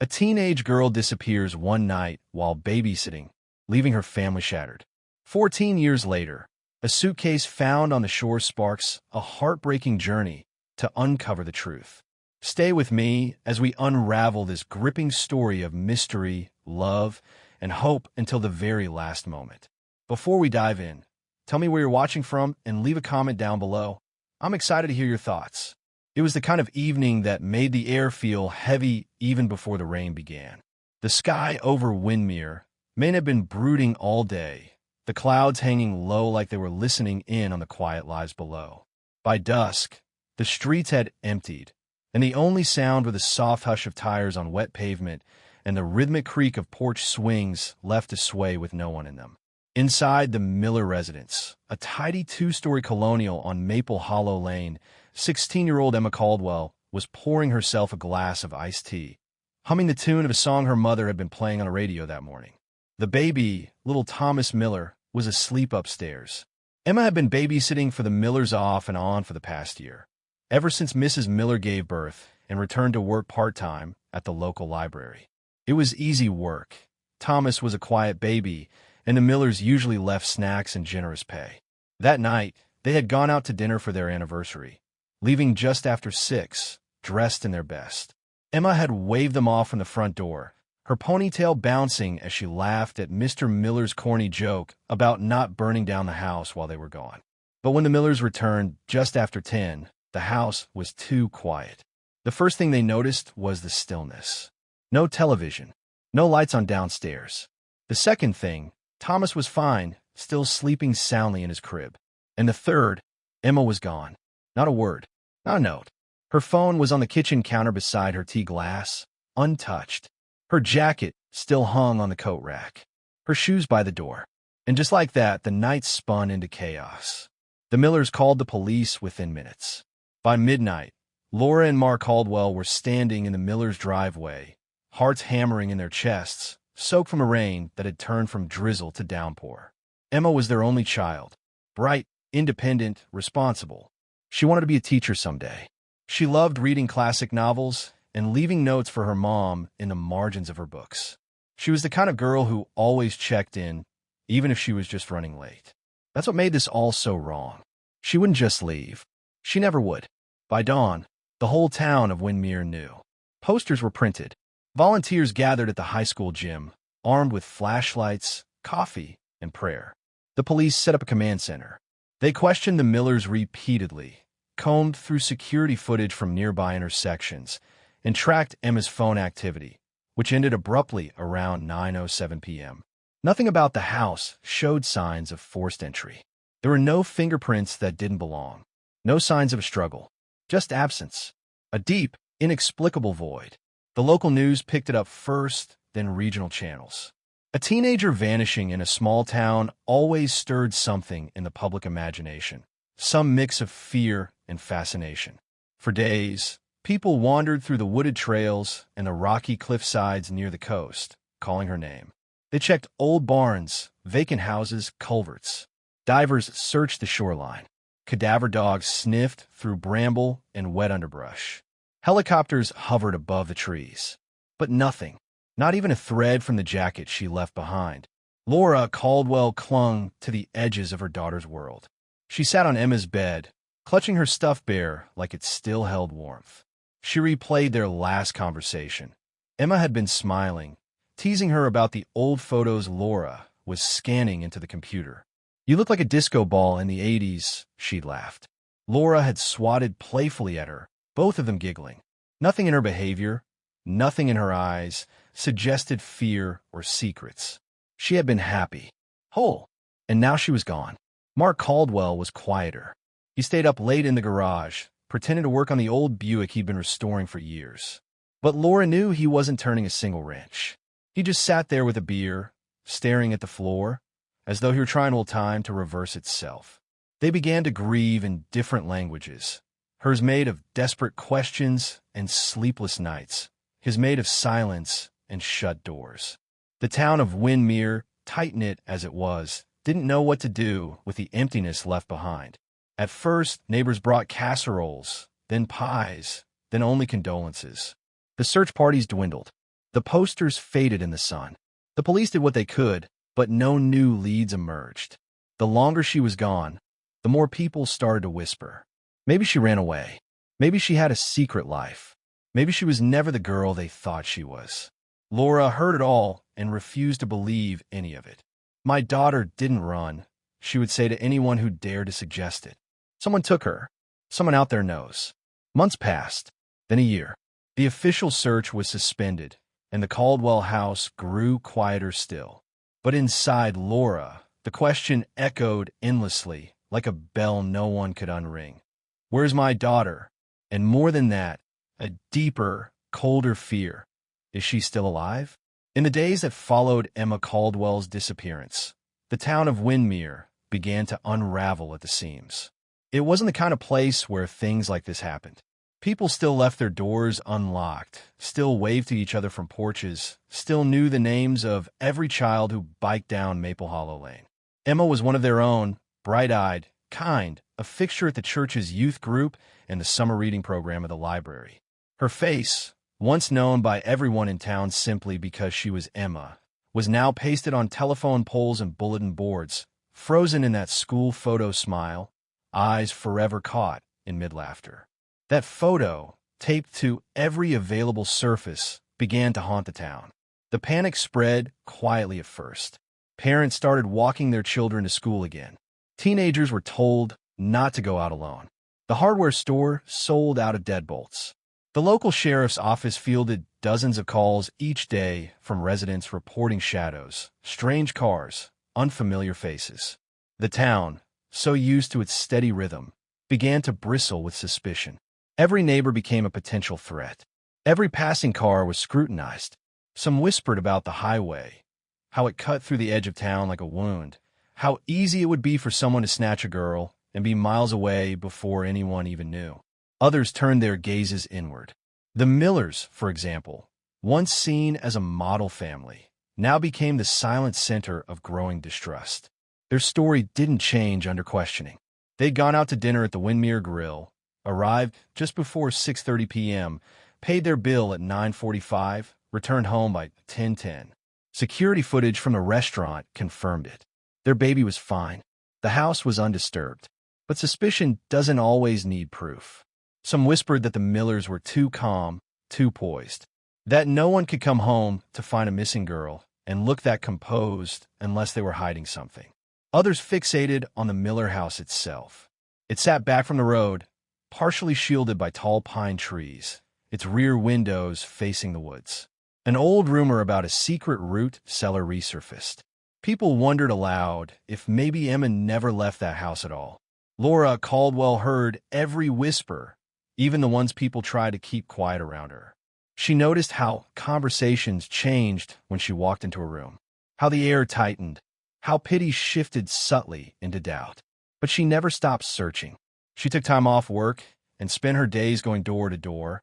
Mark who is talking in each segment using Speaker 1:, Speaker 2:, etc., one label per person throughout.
Speaker 1: A teenage girl disappears one night while babysitting, leaving her family shattered. 14 years later, a suitcase found on the shore sparks a heartbreaking journey to uncover the truth. Stay with me as we unravel this gripping story of mystery, love, and hope until the very last moment. Before we dive in, tell me where you're watching from and leave a comment down below. I'm excited to hear your thoughts. It was the kind of evening that made the air feel heavy even before the rain began. The sky over Windmere may have been brooding all day, the clouds hanging low like they were listening in on the quiet lives below. By dusk, the streets had emptied, and the only sound were the soft hush of tires on wet pavement and the rhythmic creak of porch swings left to sway with no one in them. Inside the Miller residence, a tidy two-story colonial on Maple Hollow Lane, 16-year-old Emma Caldwell was pouring herself a glass of iced tea, humming the tune of a song her mother had been playing on the radio that morning. The baby, little Thomas Miller, was asleep upstairs. Emma had been babysitting for the Millers off and on for the past year, ever since Mrs. Miller gave birth and returned to work part-time at the local library. It was easy work. Thomas was a quiet baby, and the Millers usually left snacks and generous pay. That night, they had gone out to dinner for their anniversary, leaving just after 6, dressed in their best. Emma had waved them off from the front door, her ponytail bouncing as she laughed at Mr. Miller's corny joke about not burning down the house while they were gone. But when the Millers returned just after 10, the house was too quiet. The first thing they noticed was the stillness. No television, no lights on downstairs. The second thing, Thomas was fine, still sleeping soundly in his crib. And the third, Emma was gone. Not a word, not a note. Her phone was on the kitchen counter beside her tea glass, untouched. Her jacket still hung on the coat rack. Her shoes by the door. And just like that, the night spun into chaos. The Millers called the police within minutes. By midnight, Laura and Mark Caldwell were standing in the Millers' driveway, hearts hammering in their chests, soaked from a rain that had turned from drizzle to downpour. Emma was their only child, bright, independent, responsible. She wanted to be a teacher someday. She loved reading classic novels and leaving notes for her mom in the margins of her books. She was the kind of girl who always checked in, even if she was just running late. That's what made this all so wrong. She wouldn't just leave. She never would. By dawn, the whole town of Windmere knew. Posters were printed. Volunteers gathered at the high school gym, armed with flashlights, coffee, and prayer. The police set up a command center. They questioned the Millers repeatedly, combed through security footage from nearby intersections, and tracked Emma's phone activity, which ended abruptly around 9:07 p.m. Nothing about the house showed signs of forced entry. There were no fingerprints that didn't belong, no signs of a struggle, just absence, a deep, inexplicable void. The local news picked it up first, then regional channels. A teenager vanishing in a small town always stirred something in the public imagination, some mix of fear and fascination. For days, people wandered through the wooded trails and the rocky cliffsides near the coast, calling her name. They checked old barns, vacant houses, culverts. Divers searched the shoreline. Cadaver dogs sniffed through bramble and wet underbrush. Helicopters hovered above the trees. But nothing, not even a thread from the jacket she left behind. Laura Caldwell clung to the edges of her daughter's world. She sat on Emma's bed, clutching her stuffed bear like it still held warmth. She replayed their last conversation. Emma had been smiling, teasing her about the old photos Laura was scanning into the computer. "You look like a disco ball in the 80s, she laughed. Laura had swatted playfully at her, both of them giggling. Nothing in her behavior, nothing in her eyes, suggested fear or secrets. She had been happy, whole, and now she was gone. Mark Caldwell was quieter. He stayed up late in the garage, pretending to work on the old Buick he'd been restoring for years. But Laura knew he wasn't turning a single wrench. He just sat there with a beer, staring at the floor, as though he were trying all time to reverse itself. They began to grieve in different languages. Hers made of desperate questions and sleepless nights. His made of silence and shut doors. The town of Windmere, tight-knit as it was, didn't know what to do with the emptiness left behind. At first, neighbors brought casseroles, then pies, then only condolences. The search parties dwindled. The posters faded in the sun. The police did what they could, but no new leads emerged. The longer she was gone, the more people started to whisper. Maybe she ran away. Maybe she had a secret life. Maybe she was never the girl they thought she was. Laura heard it all and refused to believe any of it. "My daughter didn't run," she would say to anyone who dared to suggest it. "Someone took her. Someone out there knows." Months passed, then a year. The official search was suspended, and the Caldwell house grew quieter still. But inside Laura, the question echoed endlessly, like a bell no one could unring. Where's my daughter? And more than that, a deeper, colder fear. Is she still alive? In the days that followed Emma Caldwell's disappearance, the town of Windermere began to unravel at the seams. It wasn't the kind of place where things like this happened. People still left their doors unlocked, still waved to each other from porches, still knew the names of every child who biked down Maple Hollow Lane. Emma was one of their own, bright-eyed, kind, a fixture at the church's youth group and the summer reading program of the library. Her face, once known by everyone in town simply because she was Emma, was now pasted on telephone poles and bulletin boards, frozen in that school photo smile, eyes forever caught in mid-laughter. That photo, taped to every available surface, began to haunt the town. The panic spread quietly at first. Parents started walking their children to school again. Teenagers were told not to go out alone. The hardware store sold out of deadbolts. The local sheriff's office fielded dozens of calls each day from residents reporting shadows, strange cars, unfamiliar faces. The town, so used to its steady rhythm, began to bristle with suspicion. Every neighbor became a potential threat. Every passing car was scrutinized. Some whispered about the highway, how it cut through the edge of town like a wound, how easy it would be for someone to snatch a girl and be miles away before anyone even knew. Others turned their gazes inward. The Millers, for example, once seen as a model family, now became the silent center of growing distrust. Their story didn't change under questioning. They'd gone out to dinner at the Windermere Grill, arrived just before 6:30 p.m., paid their bill at 9:45, returned home by 10:10. Security footage from the restaurant confirmed it. Their baby was fine. The house was undisturbed. But suspicion doesn't always need proof. Some whispered that the Millers were too calm, too poised, that no one could come home to find a missing girl and look that composed unless they were hiding something. Others fixated on the Miller house itself. It sat back from the road, partially shielded by tall pine trees, its rear windows facing the woods. An old rumor about a secret root cellar resurfaced. People wondered aloud if maybe Emma never left that house at all. Laura Caldwell heard every whisper, even the ones people tried to keep quiet around her. She noticed how conversations changed when she walked into a room, how the air tightened, how pity shifted subtly into doubt. But she never stopped searching. She took time off work and spent her days going door to door,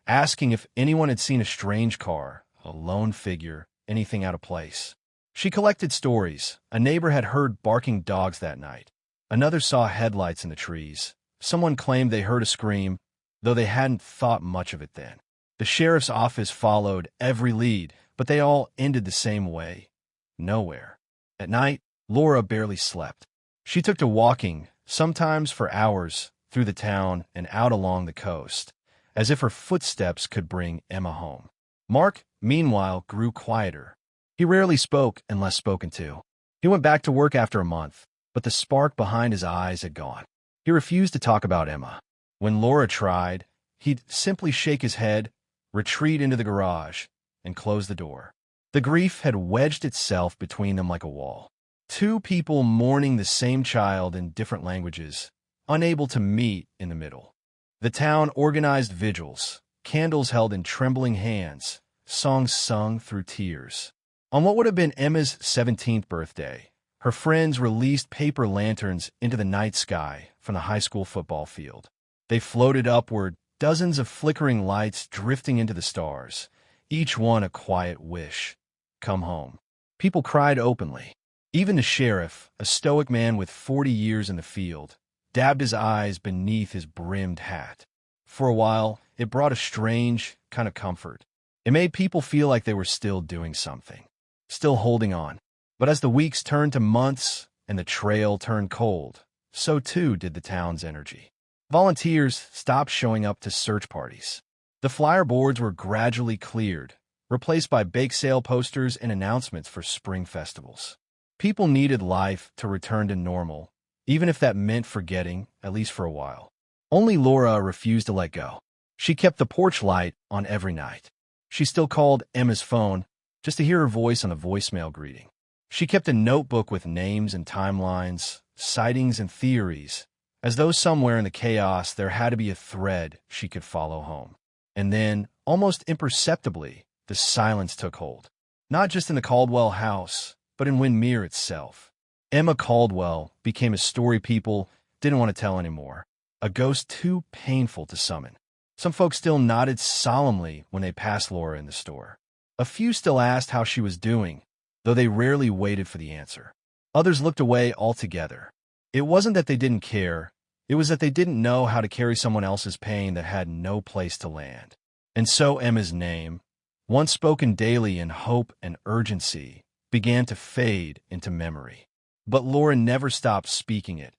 Speaker 1: asking if anyone had seen a strange car, a lone figure, anything out of place. She collected stories. A neighbor had heard barking dogs that night. Another saw headlights in the trees. Someone claimed they heard a scream, though they hadn't thought much of it then. The sheriff's office followed every lead, but they all ended the same way. Nowhere. At night, Laura barely slept. She took to walking, sometimes for hours, through the town and out along the coast, as if her footsteps could bring Emma home. Mark, meanwhile, grew quieter. He rarely spoke unless spoken to. He went back to work after a month, but the spark behind his eyes had gone. He refused to talk about Emma. When Laura tried, he'd simply shake his head, retreat into the garage, and close the door. The grief had wedged itself between them like a wall. Two people mourning the same child in different languages, unable to meet in the middle. The town organized vigils, candles held in trembling hands, songs sung through tears. On what would have been Emma's 17th birthday, her friends released paper lanterns into the night sky from the high school football field. They floated upward, dozens of flickering lights drifting into the stars, each one a quiet wish. Come home. People cried openly. Even the sheriff, a stoic man with 40 years in the field, dabbed his eyes beneath his brimmed hat. For a while, it brought a strange kind of comfort. It made people feel like they were still doing something, still holding on. But as the weeks turned to months and the trail turned cold, so too did the town's energy. Volunteers stopped showing up to search parties. The flyer boards were gradually cleared, replaced by bake sale posters and announcements for spring festivals. People needed life to return to normal, even if that meant forgetting, at least for a while. Only Laura refused to let go. She kept the porch light on every night. She still called Emma's phone just to hear her voice on the voicemail greeting. She kept a notebook with names and timelines, sightings and theories, as though somewhere in the chaos there had to be a thread she could follow home. And then, almost imperceptibly, the silence took hold. Not just in the Caldwell house, but in Windermere itself. Emma Caldwell became a story people didn't want to tell anymore, a ghost too painful to summon. Some folks still nodded solemnly when they passed Laura in the store. A few still asked how she was doing, though they rarely waited for the answer. Others looked away altogether. It wasn't that they didn't care, it was that they didn't know how to carry someone else's pain that had no place to land. And so Emma's name, once spoken daily in hope and urgency, began to fade into memory. But Laura never stopped speaking it,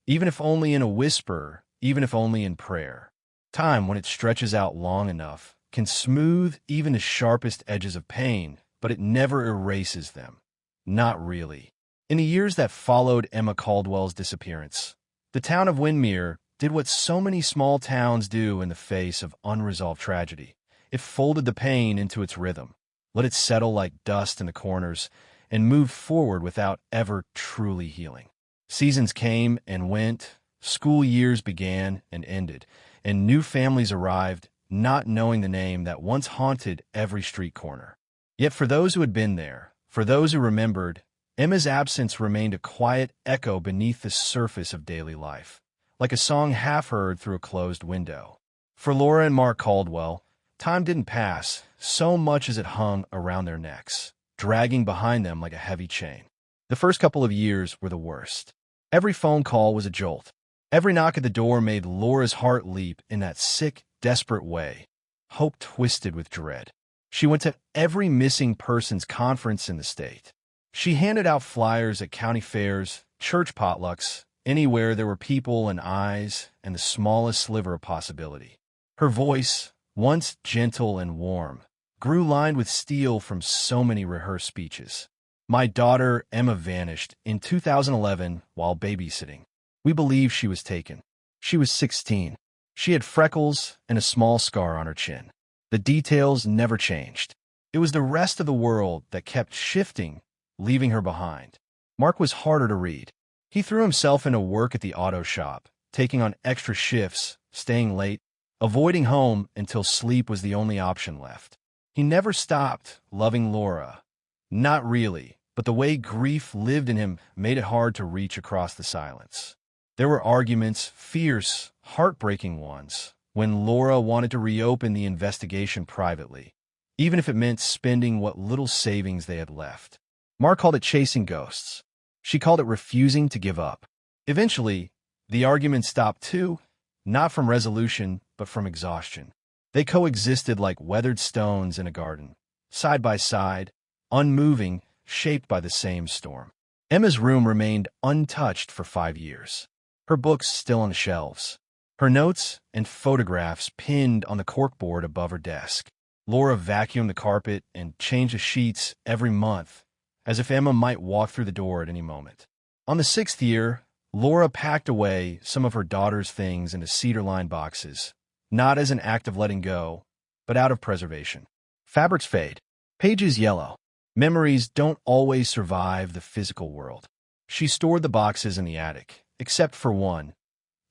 Speaker 1: even if only in a whisper, even if only in prayer. Time, when it stretches out long enough, can smooth even the sharpest edges of pain, but it never erases them. Not really. In the years that followed Emma Caldwell's disappearance, the town of Windermere did what so many small towns do in the face of unresolved tragedy. It folded the pain into its rhythm, let it settle like dust in the corners, and moved forward without ever truly healing. Seasons came and went, school years began and ended, and new families arrived, not knowing the name that once haunted every street corner. Yet for those who had been there, for those who remembered, Emma's absence remained a quiet echo beneath the surface of daily life, like a song half heard through a closed window. For Laura and Mark Caldwell, time didn't pass so much as it hung around their necks, dragging behind them like a heavy chain. The first couple of years were the worst. Every phone call was a jolt. Every knock at the door made Laura's heart leap in that sick, desperate way, hope twisted with dread. She went to every missing persons conference in the state. She handed out flyers at county fairs, church potlucks, anywhere there were people and eyes and the smallest sliver of possibility. Her voice, once gentle and warm, grew lined with steel from so many rehearsed speeches. My daughter, Emma, vanished in 2011 while babysitting. We believe she was taken. She was 16. She had freckles and a small scar on her chin. The details never changed. It was the rest of the world that kept shifting, leaving her behind. Mark was harder to read. He threw himself into work at the auto shop, taking on extra shifts, staying late, avoiding home until sleep was the only option left. He never stopped loving Laura. Not really, but the way grief lived in him made it hard to reach across the silence. There were arguments, fierce, heartbreaking ones, when Laura wanted to reopen the investigation privately, even if it meant spending what little savings they had left. Mark called it chasing ghosts. She called it refusing to give up. Eventually, the argument stopped too, not from resolution, but from exhaustion. They coexisted like weathered stones in a garden, side by side, unmoving, shaped by the same storm. Emma's room remained untouched for 5 years. Her books still on the shelves. Her notes and photographs pinned on the corkboard above her desk. Laura vacuumed the carpet and changed the sheets every month, as if Emma might walk through the door at any moment. On the 6th year, Laura packed away some of her daughter's things into cedar-lined boxes, not as an act of letting go, but out of preservation. Fabrics fade. Pages yellow. Memories don't always survive the physical world. She stored the boxes in the attic, except for one,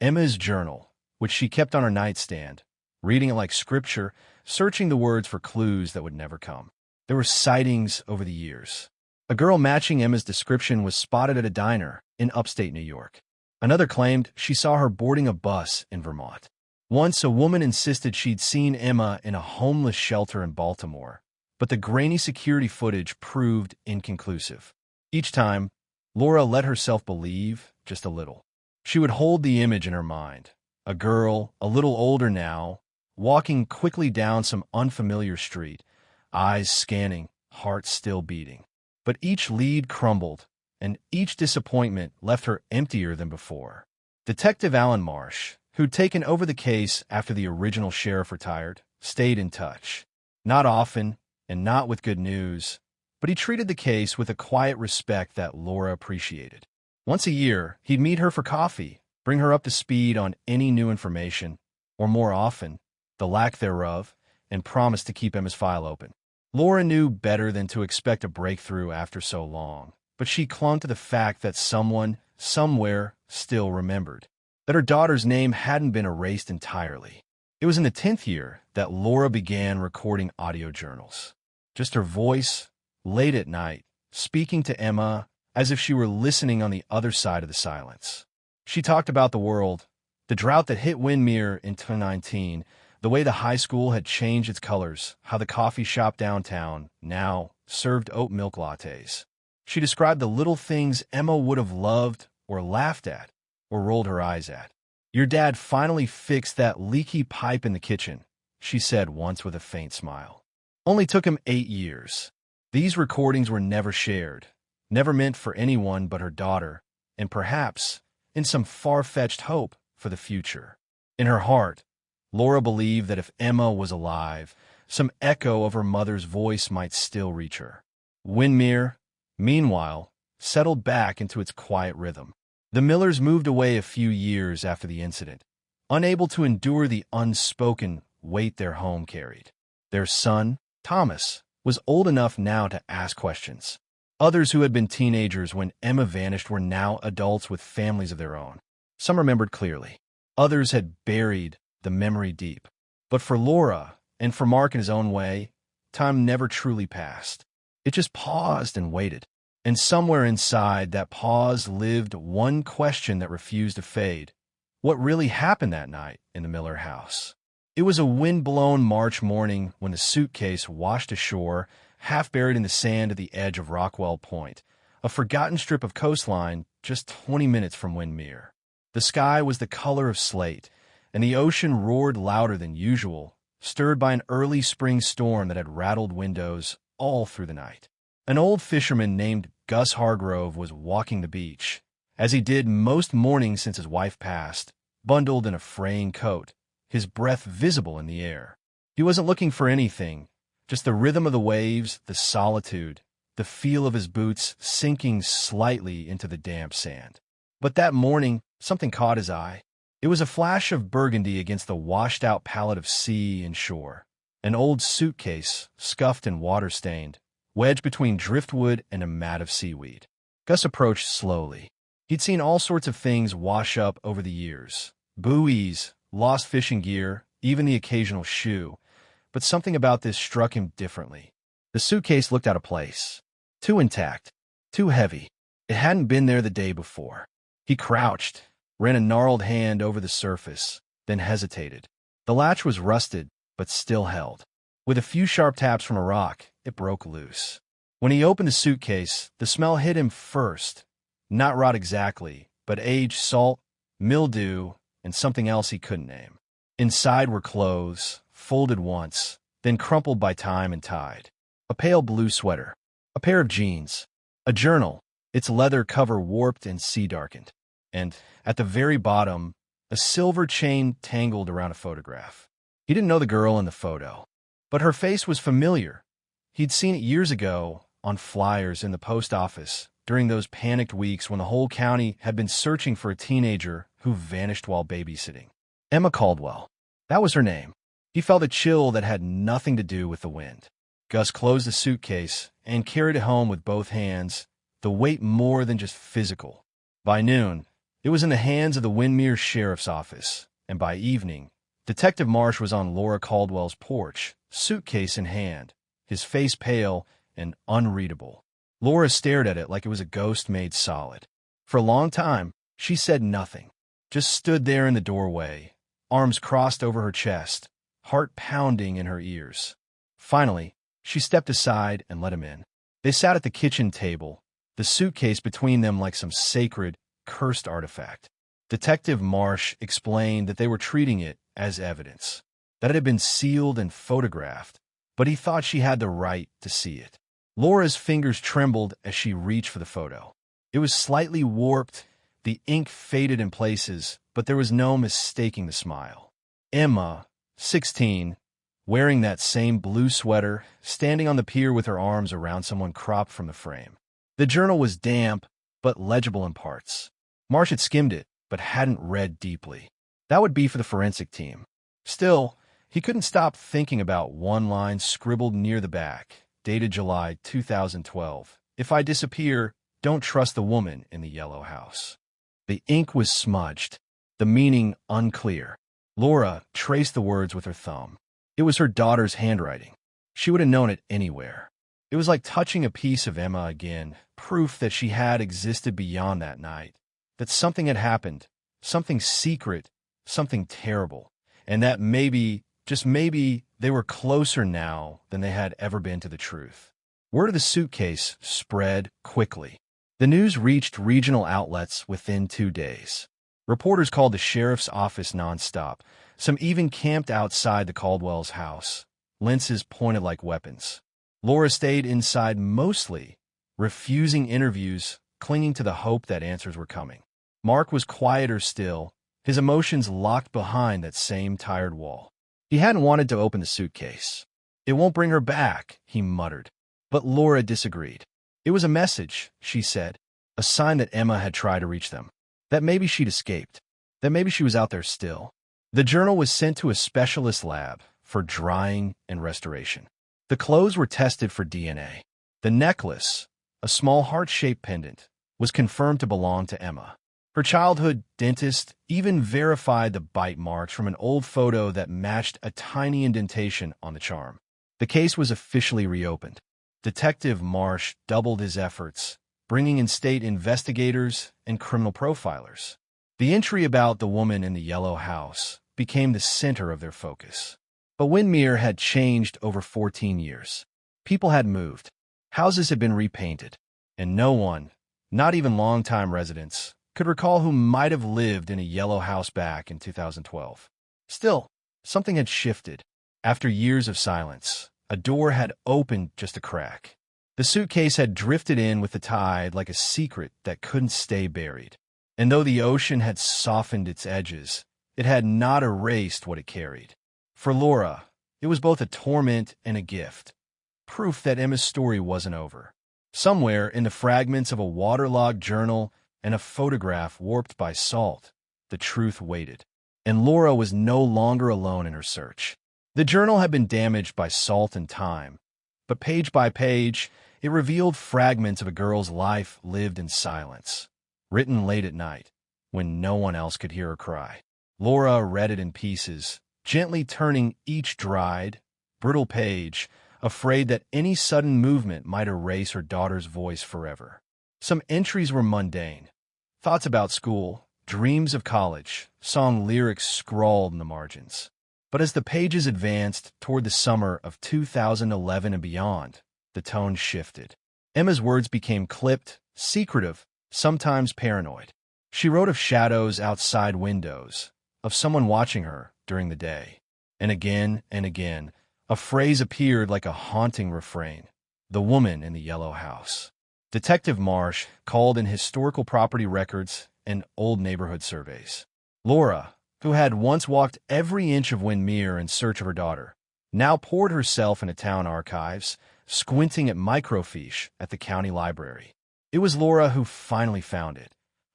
Speaker 1: Emma's journal, which she kept on her nightstand, reading it like scripture, searching the words for clues that would never come. There were sightings over the years. A girl matching Emma's description was spotted at a diner in upstate New York. Another claimed she saw her boarding a bus in Vermont. Once, a woman insisted she'd seen Emma in a homeless shelter in Baltimore, but the grainy security footage proved inconclusive. Each time, Laura let herself believe just a little. She would hold the image in her mind. A girl, a little older now, walking quickly down some unfamiliar street, eyes scanning, heart still beating. But each lead crumbled, and each disappointment left her emptier than before. Detective Alan Marsh, who'd taken over the case after the original sheriff retired, stayed in touch. Not often, and not with good news, but he treated the case with a quiet respect that Laura appreciated. Once a year, he'd meet her for coffee, bring her up to speed on any new information, or more often, the lack thereof, and promise to keep Emma's file open. Laura knew better than to expect a breakthrough after so long, but she clung to the fact that someone, somewhere, still remembered, that her daughter's name hadn't been erased entirely. It was in the 10th year that Laura began recording audio journals. Just her voice, late at night, speaking to Emma as if she were listening on the other side of the silence. She talked about the world, the drought that hit Windermere in 2019, the way the high school had changed its colors, how the coffee shop downtown now served oat milk lattes. She described the little things Emma would have loved or laughed at or rolled her eyes at. "Your dad finally fixed that leaky pipe in the kitchen," she said once with a faint smile. "Only took him 8 years. These recordings were never shared, never meant for anyone but her daughter, and perhaps, in some far-fetched hope for the future." In her heart, Laura believed that if Emma was alive, some echo of her mother's voice might still reach her. Windermere, meanwhile, settled back into its quiet rhythm. The Millers moved away a few years after the incident, unable to endure the unspoken weight their home carried. Their son, Thomas, was old enough now to ask questions. Others who had been teenagers when Emma vanished were now adults with families of their own. Some remembered clearly. Others had buried the memory deep. But for Laura, and for Mark in his own way, time never truly passed. It just paused and waited. And somewhere inside that pause lived one question that refused to fade. What really happened that night in the Miller house? It was a wind-blown March morning when the Suitcase washed ashore, half buried in the sand at the edge of Rockwell Point, a forgotten strip of coastline just 20 minutes from Windermere. The sky was the color of slate, and the ocean roared louder than usual, stirred by an early spring storm that had rattled windows all through the night. An old fisherman named Gus Hargrove was walking the beach, as he did most mornings since his wife passed, bundled in a fraying coat, his breath visible in the air. He wasn't looking for anything, just the rhythm of the waves, the solitude, the feel of his boots sinking slightly into the damp sand. But that morning, something caught his eye. It was a flash of burgundy against the washed-out palette of sea and shore. An old suitcase, scuffed and water-stained, wedged between driftwood and a mat of seaweed. Gus approached slowly. He'd seen all sorts of things wash up over the years. Buoys, lost fishing gear, even the occasional shoe. But something about this struck him differently. The suitcase looked out of place. Too intact. Too heavy. It hadn't been there the day before. He crouched, ran a gnarled hand over the surface, then hesitated. The latch was rusted, but still held. With a few sharp taps from a rock, it broke loose. When he opened the suitcase, the smell hit him first. Not rot exactly, but aged salt, mildew, and something else he couldn't name. Inside were clothes, folded once, then crumpled by time and tide. A pale blue sweater, a pair of jeans, a journal, its leather cover warped and sea-darkened, and, at the very bottom, a silver chain tangled around a photograph. He didn't know the girl in the photo, but her face was familiar. He'd seen it years ago on flyers in the post office during those panicked weeks when the whole county had been searching for a teenager who vanished while babysitting. Emma Caldwell. That was her name. He felt a chill that had nothing to do with the wind. Gus closed the suitcase and carried it home with both hands, the weight more than just physical. By noon, it was in the hands of the Windermere Sheriff's Office, and by evening, Detective Marsh was on Laura Caldwell's porch, suitcase in hand, his face pale and unreadable. Laura stared at it like it was a ghost made solid. For a long time, she said nothing, just stood there in the doorway, arms crossed over her chest, heart pounding in her ears. Finally, she stepped aside and let him in. They sat at the kitchen table, the suitcase between them like some sacred, cursed artifact. Detective Marsh explained that they were treating it as evidence, that it had been sealed and photographed, but he thought she had the right to see it. Laura's fingers trembled as she reached for the photo. It was slightly warped, the ink faded in places, but there was no mistaking the smile. Emma, 16, wearing that same blue sweater, standing on the pier with her arms around someone cropped from the frame. The journal was damp, but legible in parts. Marsh had skimmed it, but hadn't read deeply. That would be for the forensic team. Still, he couldn't stop thinking about one line scribbled near the back, dated July 2012. If I disappear, don't trust the woman in the yellow house. The ink was smudged, the meaning unclear. Laura traced the words with her thumb. It was her daughter's handwriting. She would have known it anywhere. It was like touching a piece of Emma again, proof that she had existed beyond that night, that something had happened, something secret, something terrible, and that maybe, just maybe, they were closer now than they had ever been to the truth. Word of the suitcase spread quickly. The news reached regional outlets within 2 days. Reporters called the sheriff's office nonstop. Some even camped outside the Caldwell's house, lenses pointed like weapons. Laura stayed inside mostly, refusing interviews, clinging to the hope that answers were coming. Mark was quieter still, his emotions locked behind that same tired wall. He hadn't wanted to open the suitcase. It won't bring her back, he muttered. But Laura disagreed. It was a message, she said, a sign that Emma had tried to reach them, that maybe she'd escaped, that maybe she was out there still. The journal was sent to a specialist lab for drying and restoration. The clothes were tested for DNA. The necklace, a small heart-shaped pendant, was confirmed to belong to Emma. Her childhood dentist even verified the bite marks from an old photo that matched a tiny indentation on the charm. The case was officially reopened. Detective Marsh doubled his efforts, bringing in state investigators and criminal profilers. The entry about the woman in the yellow house became the center of their focus. But Windermere had changed over 14 years. People had moved. Houses had been repainted. And no one, not even longtime residents, could recall who might have lived in a yellow house back in 2012. Still, something had shifted. After years of silence, a door had opened just a crack. The suitcase had drifted in with the tide like a secret that couldn't stay buried. And though the ocean had softened its edges, it had not erased what it carried. For Laura, it was both a torment and a gift, proof that Emma's story wasn't over. Somewhere in the fragments of a waterlogged journal and a photograph warped by salt, the truth waited. And Laura was no longer alone in her search. The journal had been damaged by salt and time, but page by page, it revealed fragments of a girl's life lived in silence, written late at night, when no one else could hear her cry. Laura read it in pieces, gently turning each dried, brittle page, afraid that any sudden movement might erase her daughter's voice forever. Some entries were mundane. Thoughts about school, dreams of college, song lyrics scrawled in the margins. But as the pages advanced toward the summer of 2011 and beyond, the tone shifted. Emma's words became clipped, secretive, sometimes paranoid. She wrote of shadows outside windows, of someone watching her during the day. And again, a phrase appeared like a haunting refrain: the woman in the yellow house. Detective Marsh called in historical property records and old neighborhood surveys. Laura, who had once walked every inch of Windermere in search of her daughter, now poured herself into town archives, squinting at microfiche at the county library. It was Laura who finally found it.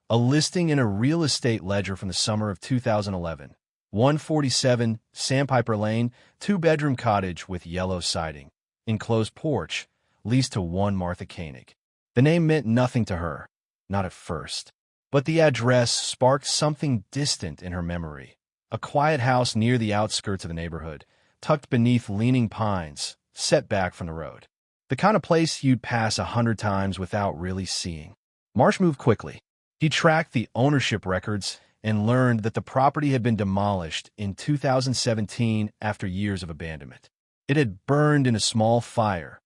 Speaker 1: A listing in a real estate ledger from the summer of 2011. 147 Sandpiper Lane, 2-bedroom cottage with yellow siding, enclosed porch, leased to one Martha Koenig. The name meant nothing to her, not at first. But the address sparked something distant in her memory. A quiet house near the outskirts of the neighborhood, tucked beneath leaning pines, set back from the road. The kind of place you'd pass 100 times without really seeing. Marsh moved quickly. He tracked the ownership records and learned that the property had been demolished in 2017 after years of abandonment. It had burned in a small fire,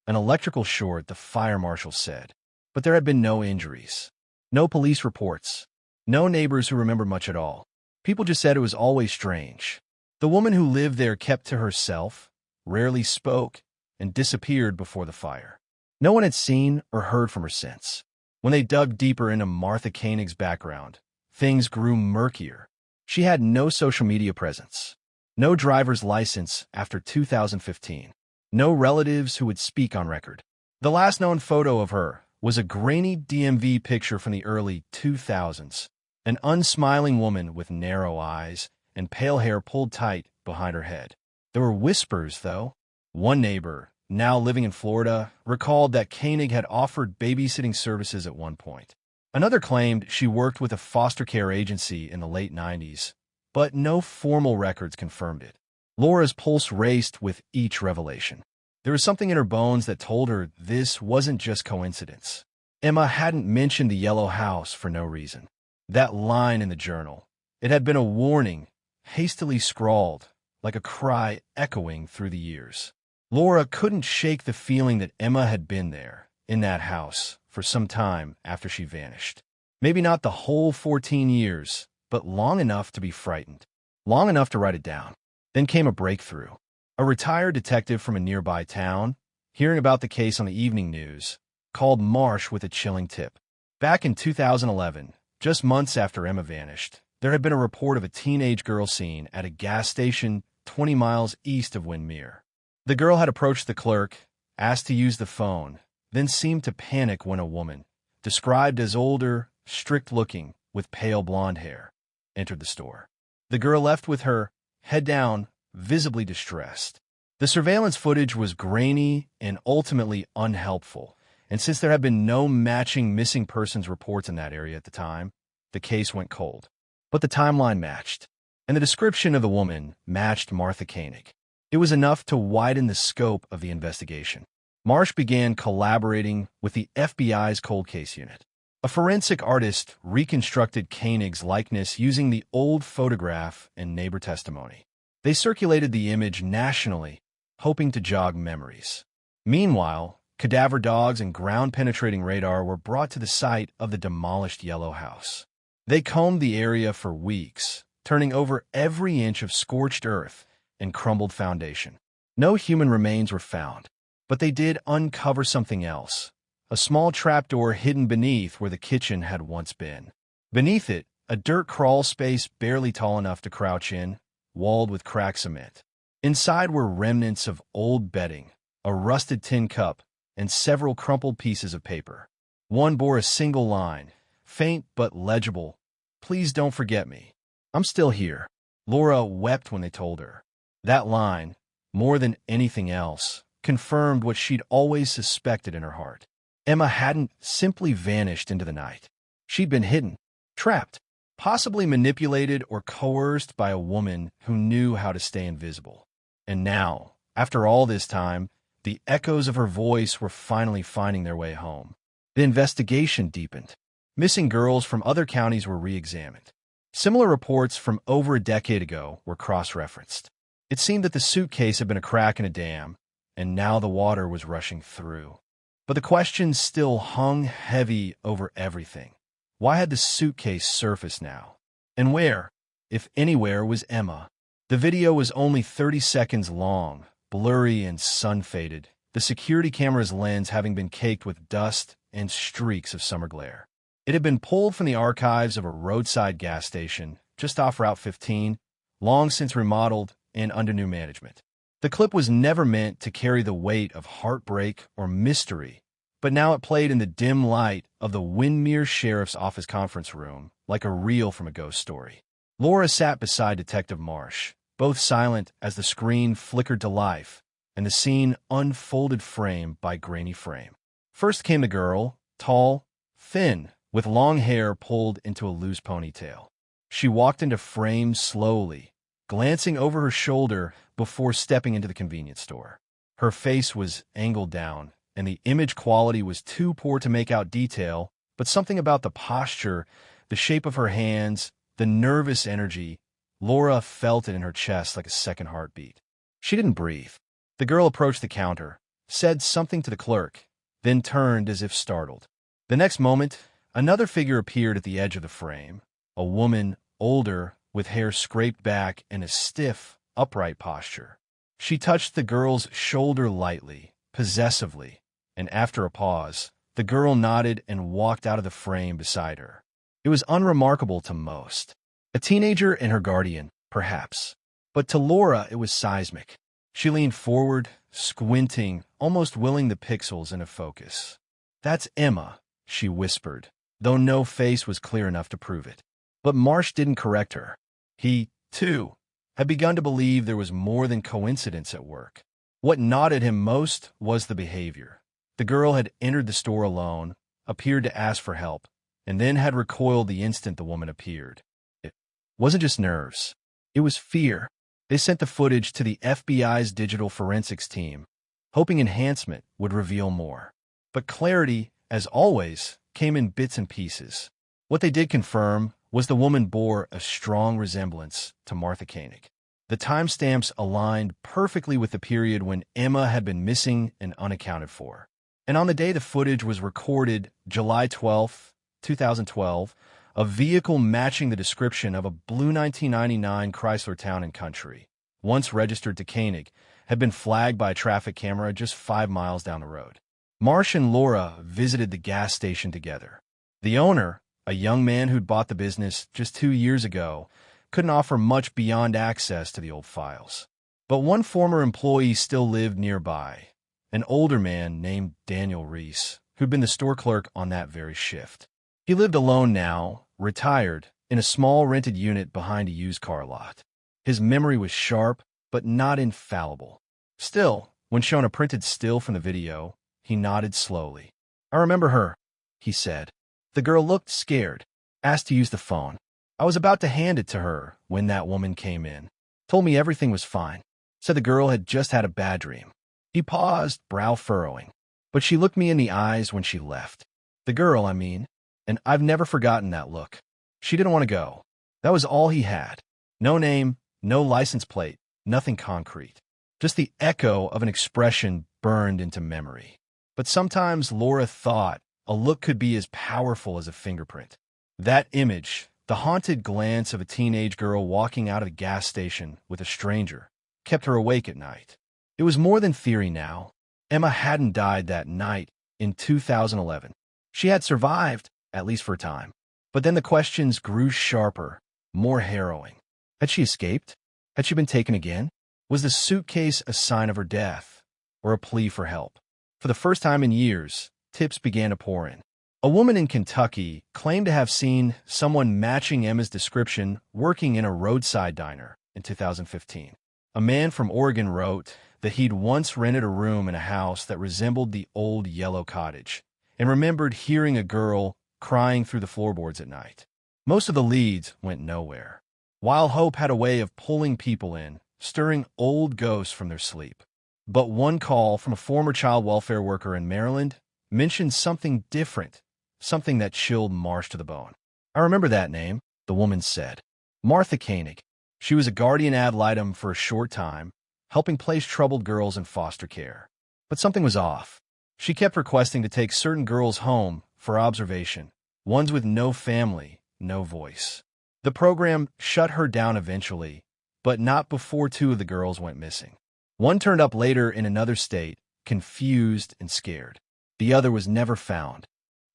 Speaker 1: an electrical short, the fire marshal said. But there had been no injuries. No police reports. No neighbors who remembered much at all. People just said it was always strange. The woman who lived there kept to herself, rarely spoke, and disappeared before the fire. No one had seen or heard from her since. When they dug deeper into Martha Koenig's background, things grew murkier. She had no social media presence, no driver's license after 2015, no relatives who would speak on record. The last known photo of her was a grainy DMV picture from the early 2000s, an unsmiling woman with narrow eyes and pale hair pulled tight behind her head. There were whispers, though. One neighbor, now living in Florida, recalled that Koenig had offered babysitting services at one point. Another claimed she worked with a foster care agency in the late 90s, but no formal records confirmed it. Laura's pulse raced with each revelation. There was something in her bones that told her this wasn't just coincidence. Emma hadn't mentioned the yellow house for no reason. That line in the journal, it had been a warning, hastily scrawled, like a cry echoing through the years. Laura couldn't shake the feeling that Emma had been there, in that house, for some time after she vanished. Maybe not the whole 14 years, but long enough to be frightened, long enough to write it down. Then came a breakthrough. A retired detective from a nearby town, hearing about the case on the evening news, called Marsh with a chilling tip. Back in 2011, just months after Emma vanished, there had been a report of a teenage girl seen at a gas station 20 miles east of Windermere. The girl had approached the clerk, asked to use the phone, then seemed to panic when a woman, described as older, strict-looking, with pale blonde hair, entered the store. The girl left with her head down, visibly distressed. The surveillance footage was grainy and ultimately unhelpful, and since there had been no matching missing persons reports in that area at the time, the case went cold. But the timeline matched, and the description of the woman matched Martha Koenig. It was enough to widen the scope of the investigation. Marsh began collaborating with the FBI's cold case unit. A forensic artist reconstructed Koenig's likeness using the old photograph and neighbor testimony. They circulated the image nationally, hoping to jog memories. Meanwhile, cadaver dogs and ground-penetrating radar were brought to the site of the demolished yellow house. They combed the area for weeks, turning over every inch of scorched earth and crumbled foundation. No human remains were found, but they did uncover something else, a small trapdoor hidden beneath where the kitchen had once been. Beneath it, a dirt crawl space barely tall enough to crouch in, walled with cracked cement. Inside were remnants of old bedding, a rusted tin cup, and several crumpled pieces of paper. One bore a single line, faint but legible, "Please don't forget me. I'm still here." Laura wept when they told her. That line, more than anything else, confirmed what she'd always suspected in her heart. Emma hadn't simply vanished into the night. She'd been hidden, trapped, possibly manipulated or coerced by a woman who knew how to stay invisible. And now, after all this time, the echoes of her voice were finally finding their way home. The investigation deepened. Missing girls from other counties were re-examined. Similar reports from over a decade ago were cross-referenced. It seemed that the suitcase had been a crack in a dam, and now the water was rushing through. But the questions still hung heavy over everything. Why had the suitcase surfaced now? And where, if anywhere, was Emma? The video was only 30 seconds long, blurry and sun-faded, the security camera's lens having been caked with dust and streaks of summer glare. It had been pulled from the archives of a roadside gas station just off Route 15, long since remodeled and under new management. The clip was never meant to carry the weight of heartbreak or mystery, but now it played in the dim light of the Windermere Sheriff's Office conference room like a reel from a ghost story. Laura sat beside Detective Marsh, both silent as the screen flickered to life and the scene unfolded frame by grainy frame. First came the girl, tall, thin, with long hair pulled into a loose ponytail. She walked into frame slowly, glancing over her shoulder before stepping into the convenience store. Her face was angled down, and the image quality was too poor to make out detail, but something about the posture, the shape of her hands, the nervous energy, Laura felt it in her chest like a second heartbeat. She didn't breathe. The girl approached the counter, said something to the clerk, then turned as if startled. The next moment, another figure appeared at the edge of the frame, a woman, older, with hair scraped back and a stiff, upright posture. She touched the girl's shoulder lightly, possessively, and after a pause, the girl nodded and walked out of the frame beside her. It was unremarkable to most. A teenager and her guardian, perhaps. But to Laura, it was seismic. She leaned forward, squinting, almost willing the pixels into focus. "That's Emma," she whispered, though no face was clear enough to prove it. But Marsh didn't correct her. He, too, had begun to believe there was more than coincidence at work. What gnawed him most was the behavior. The girl had entered the store alone, appeared to ask for help, and then had recoiled the instant the woman appeared. It wasn't just nerves. It was fear. They sent the footage to the FBI's digital forensics team, hoping enhancement would reveal more. But clarity, as always, came in bits and pieces. What they did confirm was the woman bore a strong resemblance to Martha Koenig. The timestamps aligned perfectly with the period when Emma had been missing and unaccounted for. And on the day the footage was recorded, July 12, 2012, a vehicle matching the description of a blue 1999 Chrysler Town & Country, once registered to Koenig, had been flagged by a traffic camera just 5 miles down the road. Marsh and Laura visited the gas station together. The owner, a young man who'd bought the business just 2 years ago, couldn't offer much beyond access to the old files. But one former employee still lived nearby, an older man named Daniel Reese, who'd been the store clerk on that very shift. He lived alone now, retired, in a small rented unit behind a used car lot. His memory was sharp, but not infallible. Still, when shown a printed still from the video, he nodded slowly. "I remember her," he said. The girl looked scared, asked to use the phone. "I was about to hand it to her when that woman came in. Told me everything was fine. Said the girl had just had a bad dream." He paused, brow furrowing. "But she looked me in the eyes when she left. The girl, I mean. And I've never forgotten that look. She didn't want to go. That was all he had. No name, no license plate, nothing concrete. Just the echo of an expression burned into memory. But sometimes Laura thought a look could be as powerful as a fingerprint. That image, the haunted glance of a teenage girl walking out of a gas station with a stranger, kept her awake at night. It was more than theory now. Emma hadn't died that night in 2011. She had survived, at least for a time. But then the questions grew sharper, more harrowing. Had she escaped? Had she been taken again? Was the suitcase a sign of her death, or a plea for help? For the first time in years, tips began to pour in. A woman in Kentucky claimed to have seen someone matching Emma's description working in a roadside diner in 2015. A man from Oregon wrote that he'd once rented a room in a house that resembled the old yellow cottage, and remembered hearing a girl crying through the floorboards at night. Most of the leads went nowhere. Wild Hope had a way of pulling people in, stirring old ghosts from their sleep. But one call from a former child welfare worker in Maryland mentioned something different, something that chilled Marsh to the bone. "I remember that name," the woman said. "Martha Koenig. She was a guardian ad litem for a short time, helping place troubled girls in foster care. But something was off. She kept requesting to take certain girls home for observation, ones with no family, no voice. The program shut her down eventually, but not before 2 of the girls went missing. One turned up later in another state, confused and scared. The other was never found."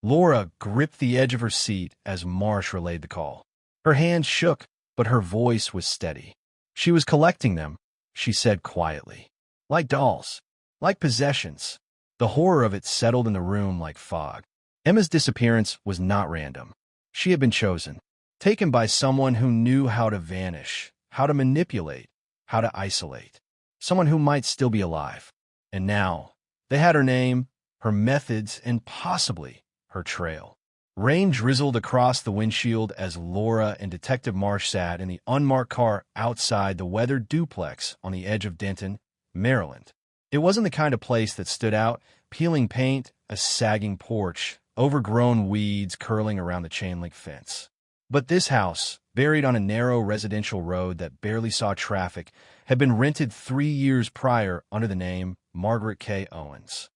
Speaker 1: Laura gripped the edge of her seat as Marsh relayed the call. Her hands shook, but her voice was steady. "She was collecting them," she said quietly. "Like dolls. Like possessions." The horror of it settled in the room like fog. Emma's disappearance was not random. She had been chosen, taken by someone who knew how to vanish, how to manipulate, how to isolate. Someone who might still be alive. And now, they had her name, her methods, and possibly her trail. Rain drizzled across the windshield as Laura and Detective Marsh sat in the unmarked car outside the weathered duplex on the edge of Denton, Maryland. It wasn't the kind of place that stood out, peeling paint, a sagging porch, overgrown weeds curling around the chain-link fence. But this house, buried on a narrow residential road that barely saw traffic, had been rented 3 years prior under the name Margaret K. Owens.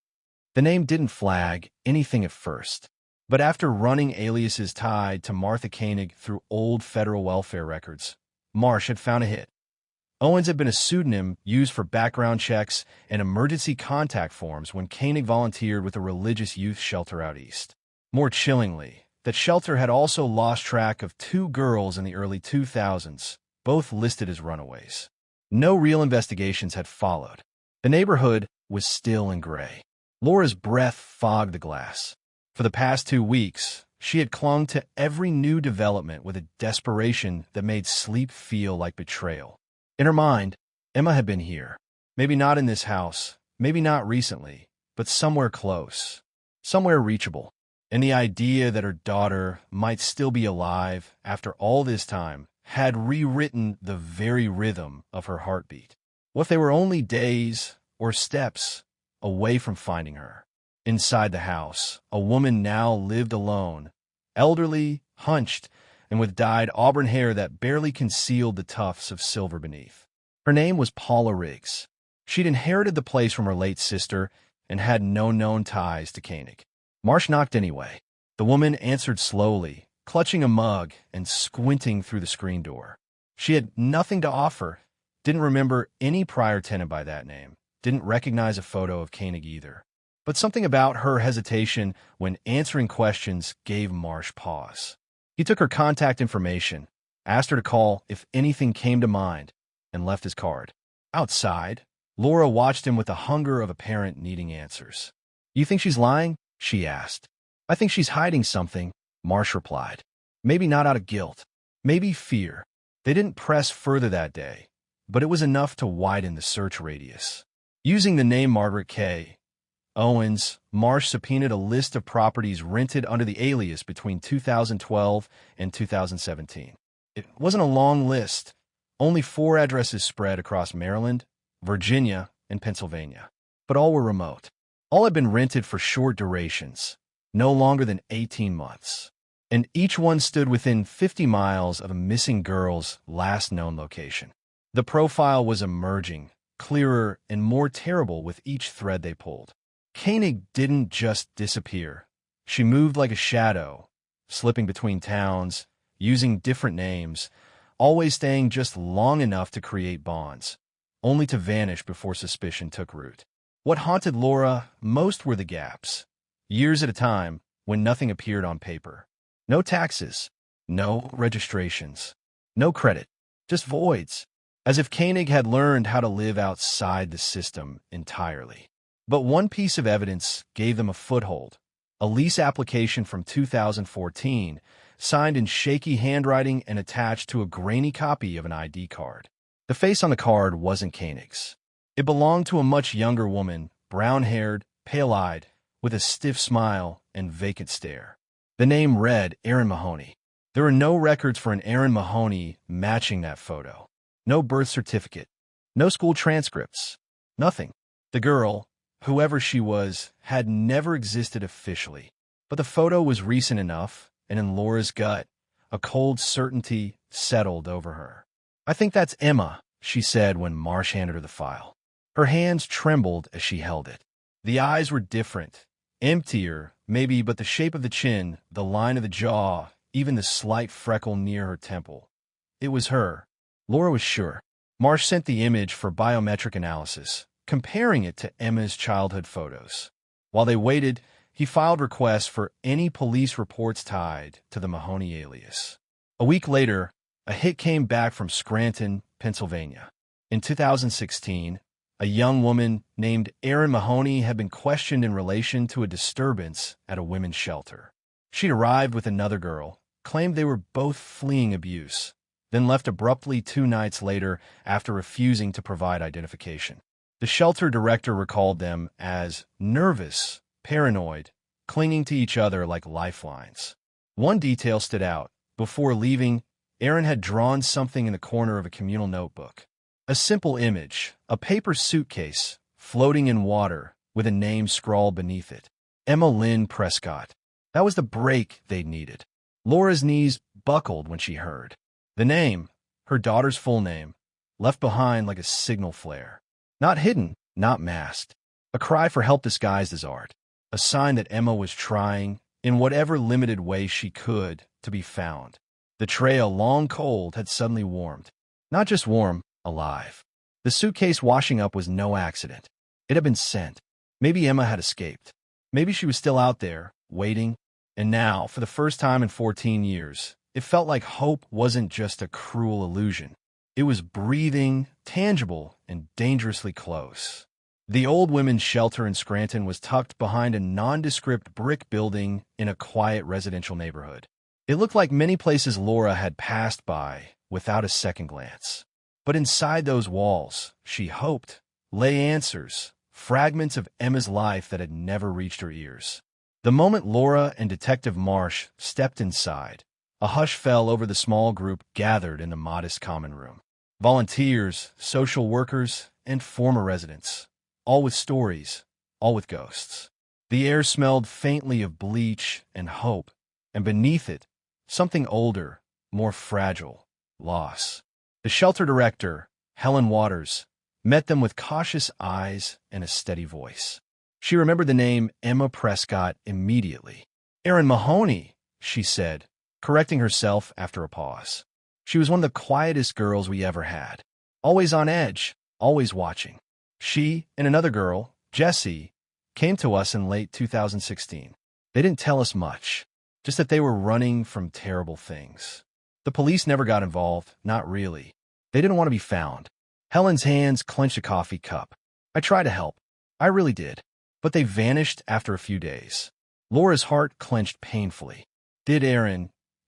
Speaker 1: The name didn't flag anything at first, but after running aliases tied to Martha Koenig through old federal welfare records, Marsh had found a hit. Owens had been a pseudonym used for background checks and emergency contact forms when Koenig volunteered with a religious youth shelter out east. More chillingly, that shelter had also lost track of 2 girls in the early 2000s, both listed as runaways. No real investigations had followed. The neighborhood was still and gray. Laura's breath fogged the glass. For the past 2 weeks, she had clung to every new development with a desperation that made sleep feel like betrayal. In her mind, Emma had been here. Maybe not in this house, maybe not recently, but somewhere close, somewhere reachable. And the idea that her daughter might still be alive after all this time had rewritten the very rhythm of her heartbeat. What if they were only days or steps away from finding her? Inside the house, a woman now lived alone, elderly, hunched, and with dyed auburn hair that barely concealed the tufts of silver beneath. Her name was Paula Riggs. She'd inherited the place from her late sister and had no known ties to Koenig. Marsh knocked anyway. The woman answered slowly, clutching a mug and squinting through the screen door. She had nothing to offer, didn't remember any prior tenant by that name, didn't recognize a photo of Koenig either. But something about her hesitation when answering questions gave Marsh pause. He took her contact information, asked her to call if anything came to mind, and left his card. Outside, Laura watched him with the hunger of a parent needing answers. "You think she's lying?" she asked. "I think she's hiding something," Marsh replied. Maybe not out of guilt, maybe fear. They didn't press further that day, but it was enough to widen the search radius. Using the name Margaret K. Owens, Marsh subpoenaed a list of properties rented under the alias between 2012 and 2017. It wasn't a long list, only 4 addresses spread across Maryland, Virginia, and Pennsylvania. But all were remote. All had been rented for short durations, no longer than 18 months. And each one stood within 50 miles of a missing girl's last known location. The profile was emerging, clearer and more terrible with each thread they pulled. Koenig didn't just disappear. She moved like a shadow, slipping between towns, using different names, always staying just long enough to create bonds, only to vanish before suspicion took root. What haunted Laura most were the gaps. Years at a time, when nothing appeared on paper. No taxes, no registrations, no credit, just voids, as if Koenig had learned how to live outside the system entirely. But one piece of evidence gave them a foothold, a lease application from 2014, signed in shaky handwriting and attached to a grainy copy of an ID card. The face on the card wasn't Koenig's. It belonged to a much younger woman, brown-haired, pale-eyed, with a stiff smile and vacant stare. The name read Erin Mahoney. There were no records for an Erin Mahoney matching that photo. No birth certificate, no school transcripts, nothing. The girl, whoever she was, had never existed officially. But the photo was recent enough, and in Laura's gut, a cold certainty settled over her. "I think that's Emma," she said when Marsh handed her the file. Her hands trembled as she held it. The eyes were different, emptier, maybe, but the shape of the chin, the line of the jaw, even the slight freckle near her temple. It was her. Laura was sure. Marsh sent the image for biometric analysis, comparing it to Emma's childhood photos. While they waited, he filed requests for any police reports tied to the Mahoney alias. A week later, a hit came back from Scranton, Pennsylvania. In 2016, a young woman named Erin Mahoney had been questioned in relation to a disturbance at a women's shelter. She'd arrived with another girl, claimed they were both fleeing abuse, then left abruptly 2 nights later after refusing to provide identification. The shelter director recalled them as nervous, paranoid, clinging to each other like lifelines. One detail stood out. Before leaving, Erin had drawn something in the corner of a communal notebook. A simple image, a paper suitcase, floating in water, with a name scrawled beneath it. Emma Lynn Prescott. That was the break they'd needed. Laura's knees buckled when she heard. The name, her daughter's full name, left behind like a signal flare. Not hidden, not masked. A cry for help disguised as art. A sign that Emma was trying, in whatever limited way she could, to be found. The trail, long cold, had suddenly warmed. Not just warm, alive. The suitcase washing up was no accident. It had been sent. Maybe Emma had escaped. Maybe she was still out there, waiting. And now, for the first time in 14 years, it felt like hope wasn't just a cruel illusion. It was breathing, tangible, and dangerously close. The old women's shelter in Scranton was tucked behind a nondescript brick building in a quiet residential neighborhood. It looked like many places Laura had passed by without a second glance. But inside those walls, she hoped, lay answers, fragments of Emma's life that had never reached her ears. The moment Laura and Detective Marsh stepped inside, a hush fell over the small group gathered in the modest common room. Volunteers, social workers, and former residents, all with stories, all with ghosts. The air smelled faintly of bleach and hope, and beneath it, something older, more fragile, loss. The shelter director, Helen Waters, met them with cautious eyes and a steady voice. She remembered the name Emma Prescott immediately. "Erin Mahoney," she said, correcting herself after a pause. She was one of the quietest girls we ever had. Always on edge, always watching. She and another girl, Jessie, came to us in late 2016. They didn't tell us much, just that they were running from terrible things. The police never got involved, not really. They didn't want to be found. Helen's hands clenched a coffee cup. "I tried to help. I really did. But they vanished after a few days." Laura's heart clenched painfully. Did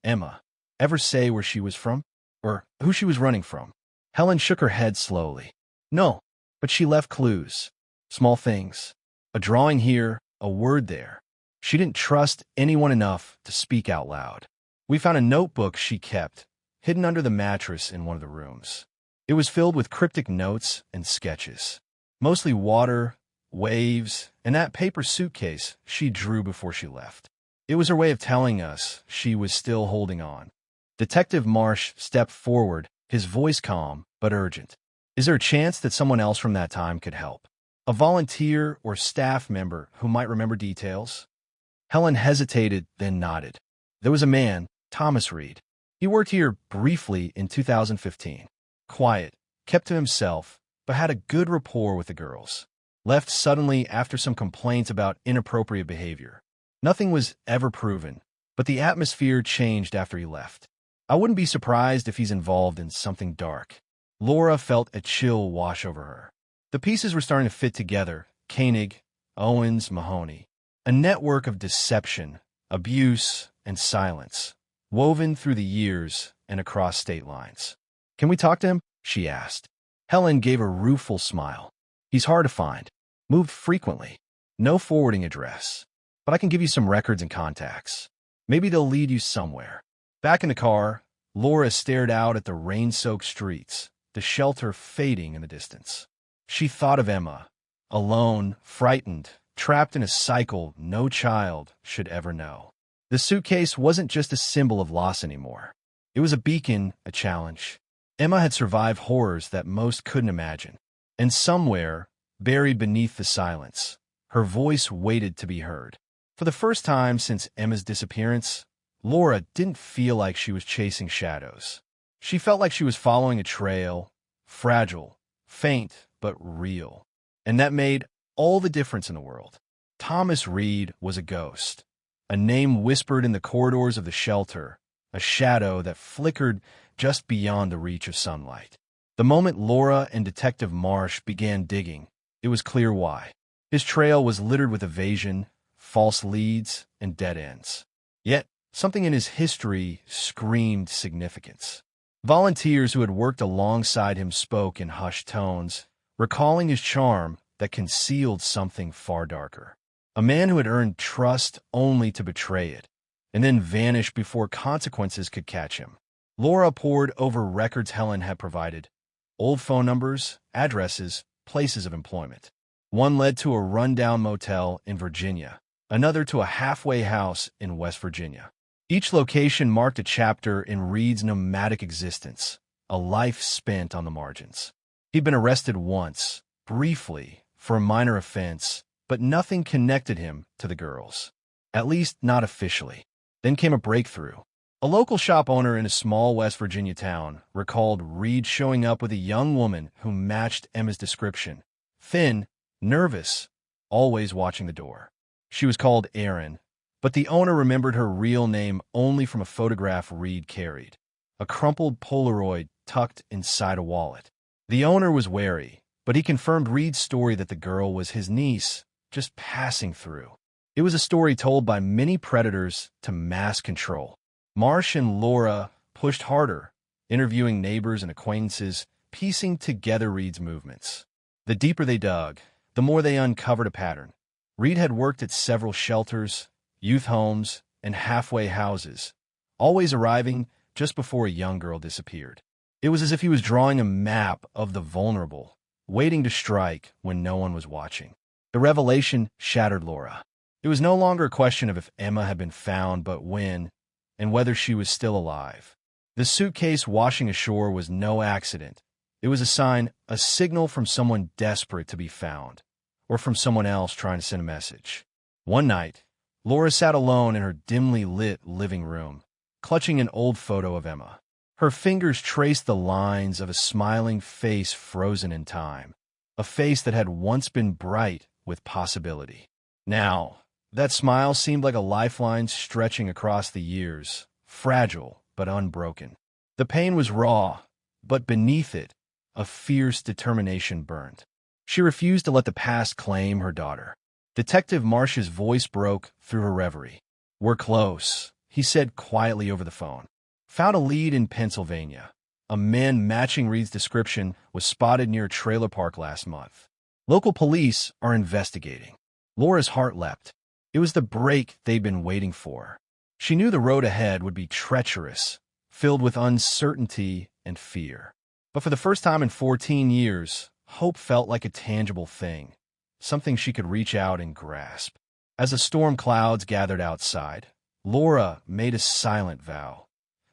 Speaker 1: Emma, ever say where she was from? Or who she was running from? Helen shook her head slowly. "No, but she left clues. Small things. A drawing here, a word there. She didn't trust anyone enough to speak out loud. We found a notebook she kept, hidden under the mattress in one of the rooms. It was filled with cryptic notes and sketches. Mostly water, waves, and that paper suitcase she drew before she left. It was her way of telling us she was still holding on." Detective Marsh stepped forward, his voice calm but urgent. "Is there a chance that someone else from that time could help? A volunteer or staff member who might remember details?" Helen hesitated, then nodded. "There was a man, Thomas Reed. He worked here briefly in 2015. Quiet, kept to himself, but had a good rapport with the girls. Left suddenly after some complaints about inappropriate behavior. Nothing was ever proven, but the atmosphere changed after he left. I wouldn't be surprised if he's involved in something dark." Laura felt a chill wash over her. The pieces were starting to fit together. Koenig, Owens, Mahoney. A network of deception, abuse, and silence, woven through the years and across state lines. "Can we talk to him?" she asked. Helen gave a rueful smile. "He's hard to find. Moved frequently. No forwarding address. But I can give you some records and contacts. Maybe they'll lead you somewhere." Back in the car, Laura stared out at the rain-soaked streets, the shelter fading in the distance. She thought of Emma, alone, frightened, trapped in a cycle no child should ever know. The suitcase wasn't just a symbol of loss anymore. It was a beacon, a challenge. Emma had survived horrors that most couldn't imagine. And somewhere, buried beneath the silence, her voice waited to be heard. For the first time since Emma's disappearance, Laura didn't feel like she was chasing shadows. She felt like she was following a trail, fragile, faint, but real. And that made all the difference in the world. Thomas Reed was a ghost, a name whispered in the corridors of the shelter, a shadow that flickered just beyond the reach of sunlight. The moment Laura and Detective Marsh began digging, it was clear why. His trail was littered with evasion, false leads, and dead ends. Yet, something in his history screamed significance. Volunteers who had worked alongside him spoke in hushed tones, recalling his charm that concealed something far darker. A man who had earned trust only to betray it, and then vanish before consequences could catch him. Laura pored over records Helen had provided. Old phone numbers, addresses, places of employment. One led to a rundown motel in Virginia, another to a halfway house in West Virginia. Each location marked a chapter in Reed's nomadic existence, a life spent on the margins. He'd been arrested once, briefly, for a minor offense, but nothing connected him to the girls. At least not officially. Then came a breakthrough. A local shop owner in a small West Virginia town recalled Reed showing up with a young woman who matched Emma's description. Thin, nervous, always watching the door. She was called Erin, but the owner remembered her real name only from a photograph Reed carried, a crumpled Polaroid tucked inside a wallet. The owner was wary, but he confirmed Reed's story that the girl was his niece, just passing through. It was a story told by many predators to mass control. Marsh and Laura pushed harder, interviewing neighbors and acquaintances, piecing together Reed's movements. The deeper they dug, the more they uncovered a pattern. Reed had worked at several shelters, youth homes, and halfway houses, always arriving just before a young girl disappeared. It was as if he was drawing a map of the vulnerable, waiting to strike when no one was watching. The revelation shattered Laura. It was no longer a question of if Emma had been found, but when, and whether she was still alive. The suitcase washing ashore was no accident. It was a sign, a signal from someone desperate to be found, or from someone else trying to send a message. One night, Laura sat alone in her dimly lit living room, clutching an old photo of Emma. Her fingers traced the lines of a smiling face frozen in time, a face that had once been bright with possibility. Now, that smile seemed like a lifeline stretching across the years, fragile but unbroken. The pain was raw, but beneath it, a fierce determination burned. She refused to let the past claim her daughter. Detective Marsh's voice broke through her reverie. "We're close," he said quietly over the phone. "Found a lead in Pennsylvania. A man matching Reed's description was spotted near a trailer park last month. Local police are investigating." Laura's heart leapt. It was the break they'd been waiting for. She knew the road ahead would be treacherous, filled with uncertainty and fear. But for the first time in 14 years, hope felt like a tangible thing, something she could reach out and grasp. As the storm clouds gathered outside, Laura made a silent vow.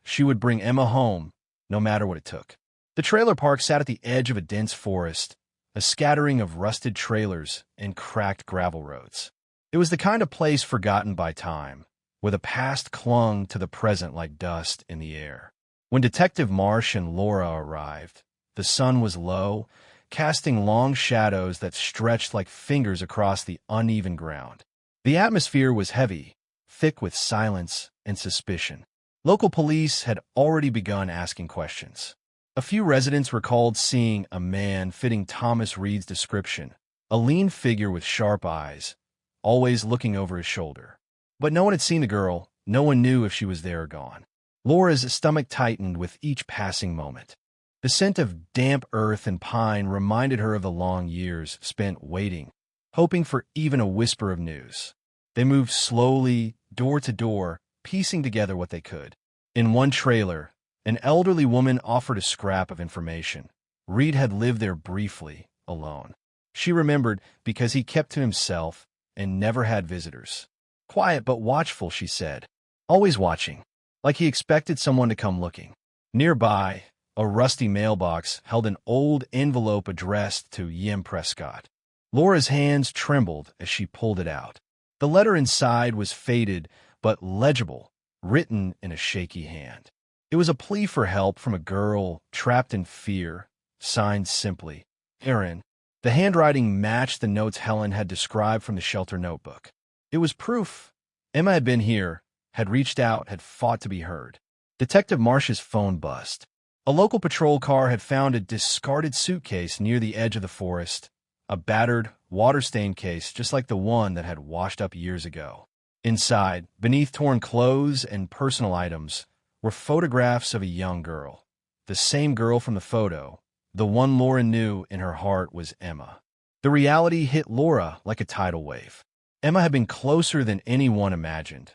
Speaker 1: She would bring Emma home, no matter what it took. The trailer park sat at the edge of a dense forest, a scattering of rusted trailers and cracked gravel roads. It was the kind of place forgotten by time, where the past clung to the present like dust in the air. When Detective Marsh and Laura arrived, the sun was low, casting long shadows that stretched like fingers across the uneven ground. The atmosphere was heavy, thick with silence and suspicion. Local police had already begun asking questions. A few residents recalled seeing a man fitting Thomas Reed's description, a lean figure with sharp eyes, always looking over his shoulder. But no one had seen the girl, no one knew if she was there or gone. Laura's stomach tightened with each passing moment. The scent of damp earth and pine reminded her of the long years spent waiting, hoping for even a whisper of news. They moved slowly, door to door, piecing together what they could. In one trailer, an elderly woman offered a scrap of information. Reed had lived there briefly, alone. She remembered because he kept to himself and never had visitors. Quiet but watchful, she said. Always watching, like he expected someone to come looking. Nearby, a rusty mailbox held an old envelope addressed to Yim Prescott. Laura's hands trembled as she pulled it out. The letter inside was faded but legible, written in a shaky hand. It was a plea for help from a girl trapped in fear, signed simply, Erin. The handwriting matched the notes Helen had described from the shelter notebook. It was proof. Emma had been here, had reached out, had fought to be heard. Detective Marsh's phone buzzed. A local patrol car had found a discarded suitcase near the edge of the forest, a battered, water-stained case just like the one that had washed up years ago. Inside, beneath torn clothes and personal items, were photographs of a young girl. The same girl from the photo, the one Laura knew in her heart was Emma. The reality hit Laura like a tidal wave. Emma had been closer than anyone imagined,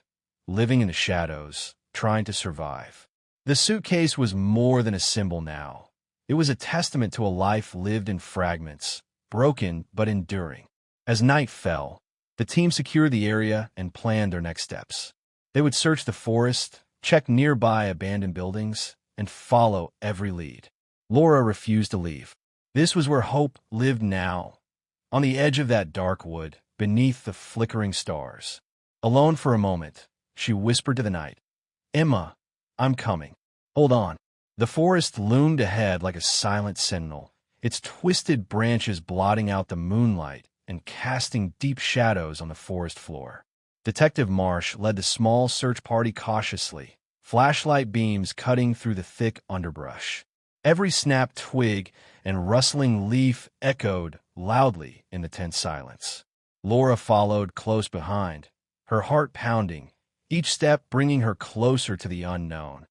Speaker 1: living in the shadows, trying to survive. The suitcase was more than a symbol now. It was a testament to a life lived in fragments, broken but enduring. As night fell, the team secured the area and planned their next steps. They would search the forest, check nearby abandoned buildings, and follow every lead. Laura refused to leave. This was where hope lived now, on the edge of that dark wood, beneath the flickering stars. Alone for a moment, she whispered to the night, "Emma, I'm coming. Hold on. The forest loomed ahead like a silent sentinel, its twisted branches blotting out the moonlight and casting deep shadows on the forest floor. Detective Marsh led the small search party cautiously, flashlight beams cutting through the thick underbrush. Every snapped twig and rustling leaf echoed loudly in the tense silence. Laura followed close behind, her heart pounding, each step bringing her closer to the unknown,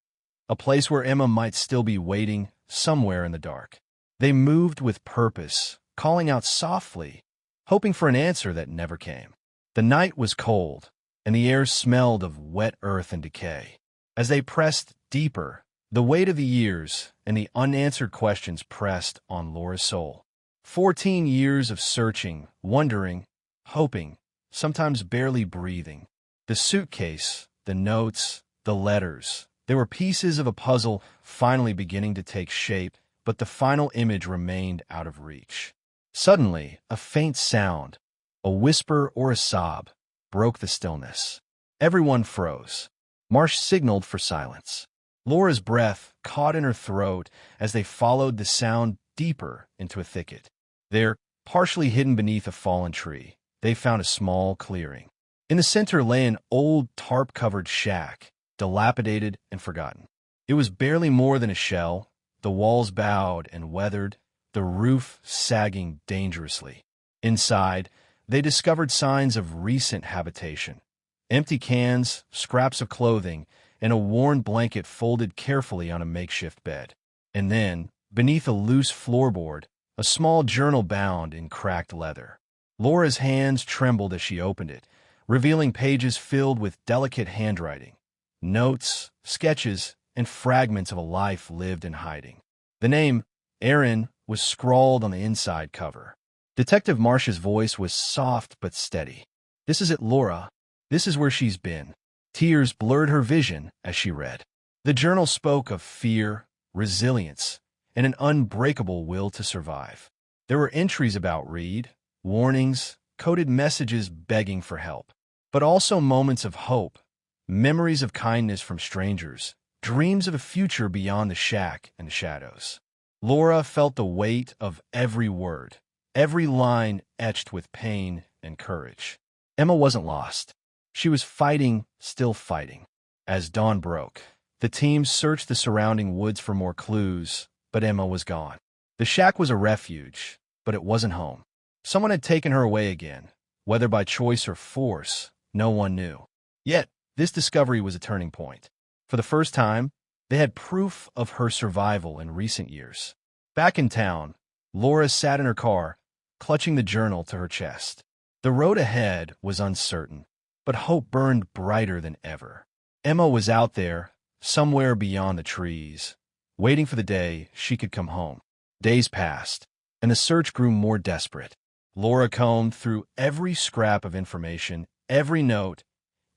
Speaker 1: a place where Emma might still be waiting somewhere in the dark. They moved with purpose, calling out softly, hoping for an answer that never came. The night was cold, and the air smelled of wet earth and decay. As they pressed deeper, the weight of the years and the unanswered questions pressed on Laura's soul. 14 years of searching, wondering, hoping, sometimes barely breathing. The suitcase, the notes, the letters, they were pieces of a puzzle finally beginning to take shape, but the final image remained out of reach. Suddenly, a faint sound, a whisper or a sob, broke the stillness. Everyone froze. Marsh signaled for silence. Laura's breath caught in her throat as they followed the sound deeper into a thicket. There, partially hidden beneath a fallen tree, they found a small clearing. In the center lay an old tarp-covered shack, dilapidated and forgotten. It was barely more than a shell, the walls bowed and weathered, the roof sagging dangerously. Inside, they discovered signs of recent habitation. Empty cans, scraps of clothing, and a worn blanket folded carefully on a makeshift bed. And then, beneath a loose floorboard, a small journal bound in cracked leather. Laura's hands trembled as she opened it, revealing pages filled with delicate handwriting, notes, sketches, and fragments of a life lived in hiding. The name, Erin, was scrawled on the inside cover. Detective Marsh's voice was soft but steady. "This is it, Laura. This is where she's been." Tears blurred her vision as she read. The journal spoke of fear, resilience, and an unbreakable will to survive. There were entries about Reed, warnings, coded messages begging for help, but also moments of hope, memories of kindness from strangers, dreams of a future beyond the shack and the shadows. Laura felt the weight of every word, every line etched with pain and courage. Emma wasn't lost. She was fighting, still fighting. As dawn broke, the team searched the surrounding woods for more clues, but Emma was gone. The shack was a refuge, but it wasn't home. Someone had taken her away again, whether by choice or force, no one knew. Yet, this discovery was a turning point. For the first time, they had proof of her survival in recent years. Back in town, Laura sat in her car, clutching the journal to her chest. The road ahead was uncertain, but hope burned brighter than ever. Emma was out there, somewhere beyond the trees, waiting for the day she could come home. Days passed, and the search grew more desperate. Laura combed through every scrap of information, every note,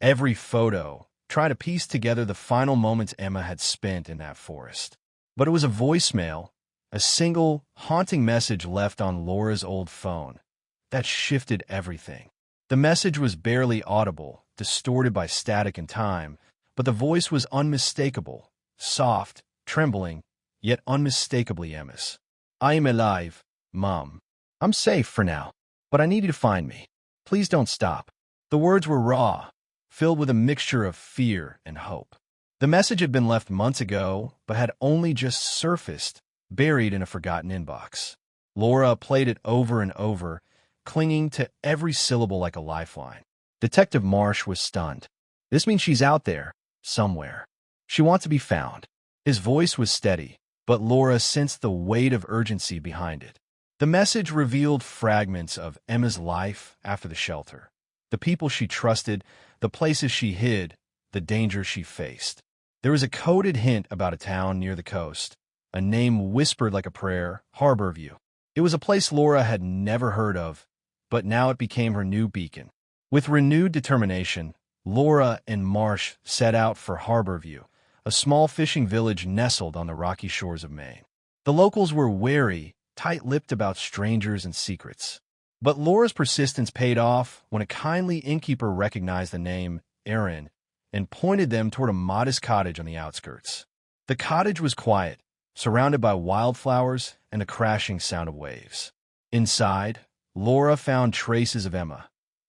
Speaker 1: every photo, trying to piece together the final moments Emma had spent in that forest. But it was a voicemail, a single, haunting message left on Laura's old phone, that shifted everything. The message was barely audible, distorted by static and time, but the voice was unmistakable, soft, trembling, yet unmistakably Emma's. "I am alive, Mom. I'm safe for now, but I need you to find me. Please don't stop." The words were raw, filled with a mixture of fear and hope. The message had been left months ago, but had only just surfaced, buried in a forgotten inbox. Laura played it over and over, clinging to every syllable like a lifeline. Detective Marsh was stunned. "This means she's out there, somewhere. She wants to be found." His voice was steady, but Laura sensed the weight of urgency behind it. The message revealed fragments of Emma's life after the shelter, the people she trusted, the places she hid, the dangers she faced. There was a coded hint about a town near the coast, a name whispered like a prayer, Harborview. It was a place Laura had never heard of, but now it became her new beacon. With renewed determination, Laura and Marsh set out for Harborview, a small fishing village nestled on the rocky shores of Maine. The locals were wary, tight-lipped about strangers and secrets. But Laura's persistence paid off when a kindly innkeeper recognized the name Erin and pointed them toward a modest cottage on the outskirts. The cottage was quiet, surrounded by wildflowers and the crashing sound of waves. Inside, Laura found traces of Emma.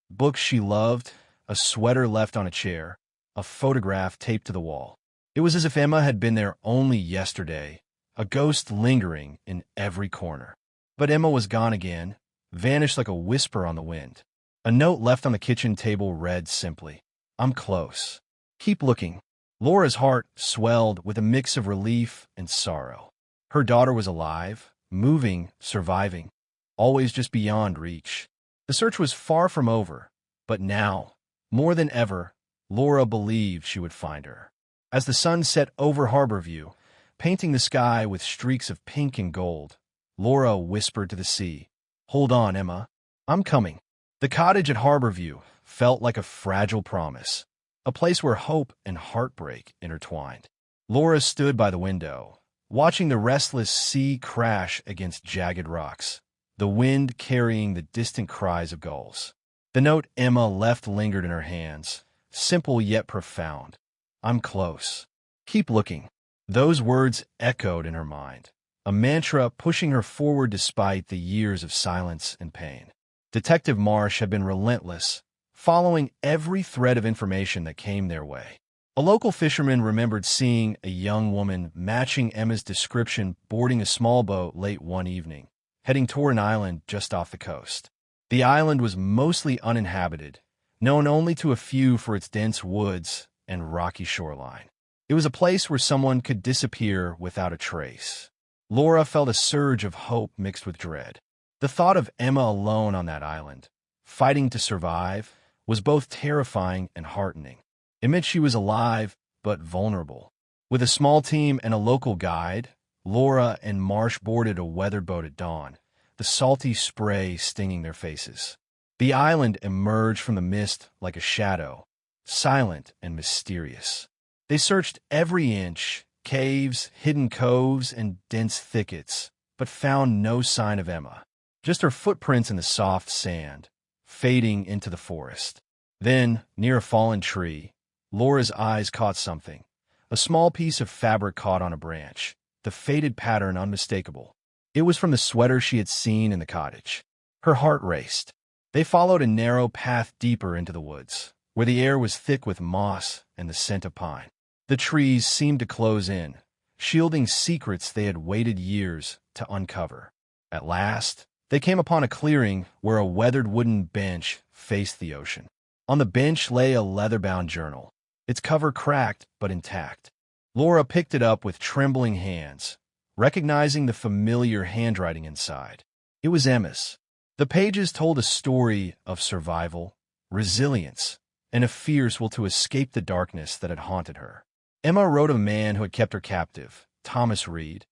Speaker 1: Books she loved, a sweater left on a chair, a photograph taped to the wall. It was as if Emma had been there only yesterday, a ghost lingering in every corner. But Emma was gone again, vanished like a whisper on the wind. A note left on the kitchen table read simply, "I'm close. Keep looking." Laura's heart swelled with a mix of relief and sorrow. Her daughter was alive, moving, surviving, always just beyond reach. The search was far from over, but now, more than ever, Laura believed she would find her. As the sun set over Harborview, painting the sky with streaks of pink and gold, Laura whispered to the sea, "Hold on, Emma. I'm coming." The cottage at Harborview felt like a fragile promise, a place where hope and heartbreak intertwined. Laura stood by the window, watching the restless sea crash against jagged rocks, the wind carrying the distant cries of gulls. The note Emma left lingered in her hands, simple yet profound. "I'm close. Keep looking." Those words echoed in her mind, a mantra pushing her forward despite the years of silence and pain. Detective Marsh had been relentless, following every thread of information that came their way. A local fisherman remembered seeing a young woman matching Emma's description boarding a small boat late one evening, heading toward an island just off the coast. The island was mostly uninhabited, known only to a few for its dense woods and rocky shoreline. It was a place where someone could disappear without a trace. Laura felt a surge of hope mixed with dread. The thought of Emma alone on that island, fighting to survive, was both terrifying and heartening. It meant she was alive, but vulnerable. With a small team and a local guide, Laura and Marsh boarded a weathered boat at dawn, the salty spray stinging their faces. The island emerged from the mist like a shadow, silent and mysterious. They searched every inch, caves, hidden coves, and dense thickets, but found no sign of Emma. Just her footprints in the soft sand, fading into the forest. Then, near a fallen tree, Laura's eyes caught something. A small piece of fabric caught on a branch, the faded pattern unmistakable. It was from the sweater she had seen in the cottage. Her heart raced. They followed a narrow path deeper into the woods, where the air was thick with moss and the scent of pine. The trees seemed to close in, shielding secrets they had waited years to uncover. At last, they came upon a clearing where a weathered wooden bench faced the ocean. On the bench lay a leather-bound journal, its cover cracked but intact. Laura picked it up with trembling hands, recognizing the familiar handwriting inside. It was Emma's. The pages told a story of survival, resilience, and a fierce will to escape the darkness that had haunted her. Emma wrote of a man who had kept her captive, Thomas Reed,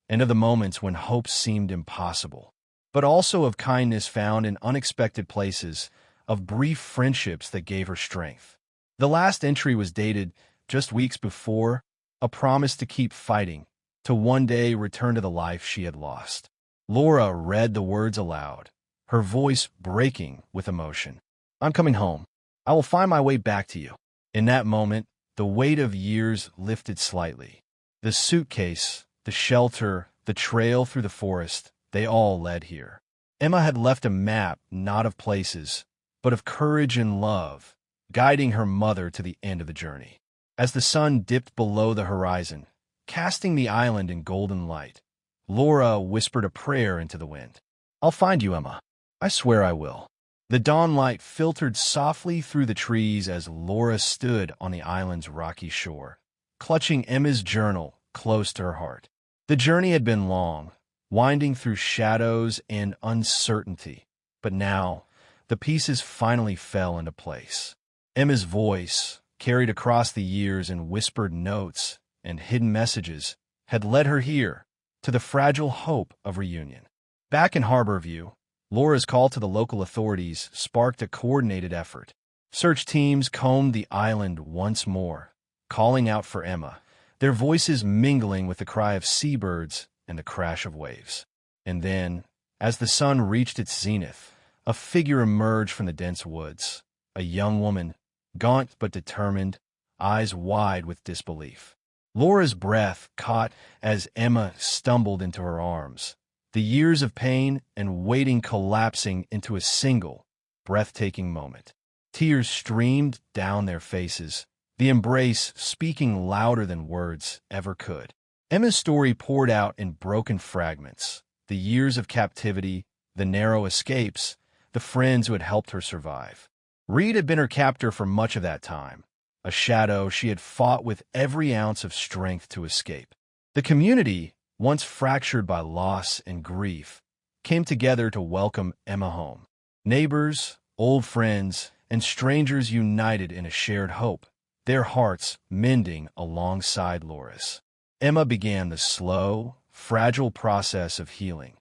Speaker 1: and of the moments when hope seemed impossible, but also of kindness found in unexpected places, of brief friendships that gave her strength. The last entry was dated just weeks before, a promise to keep fighting, to one day return to the life she had lost. Laura read the words aloud, her voice breaking with emotion. "I'm coming home. I will find my way back to you." In that moment, the weight of years lifted slightly. The suitcase, the shelter, the trail through the forest, they all led here. Emma had left a map not of places, but of courage and love, guiding her mother to the end of the journey. As the sun dipped below the horizon, casting the island in golden light, Laura whispered a prayer into the wind. "I'll find you, Emma. I swear I will." The dawn light filtered softly through the trees as Laura stood on the island's rocky shore, clutching Emma's journal close to her heart. The journey had been long, winding through shadows and uncertainty, but now the pieces finally fell into place. Emma's voice, carried across the years in whispered notes and hidden messages, had led her here, to the fragile hope of reunion. Back in Harborview, Laura's call to the local authorities sparked a coordinated effort. Search teams combed the island once more, calling out for Emma, their voices mingling with the cry of seabirds and the crash of waves. And then, as the sun reached its zenith, a figure emerged from the dense woods, a young woman, gaunt but determined, eyes wide with disbelief. Laura's breath caught as Emma stumbled into her arms, the years of pain and waiting collapsing into a single, breathtaking moment. Tears streamed down their faces, the embrace speaking louder than words ever could. Emma's story poured out in broken fragments, the years of captivity, the narrow escapes, the friends who had helped her survive. Reed had been her captor for much of that time, a shadow she had fought with every ounce of strength to escape. The community, once fractured by loss and grief, came together to welcome Emma home. Neighbors, old friends, and strangers united in a shared hope, their hearts mending alongside Laura's. Emma began the slow, fragile process of healing,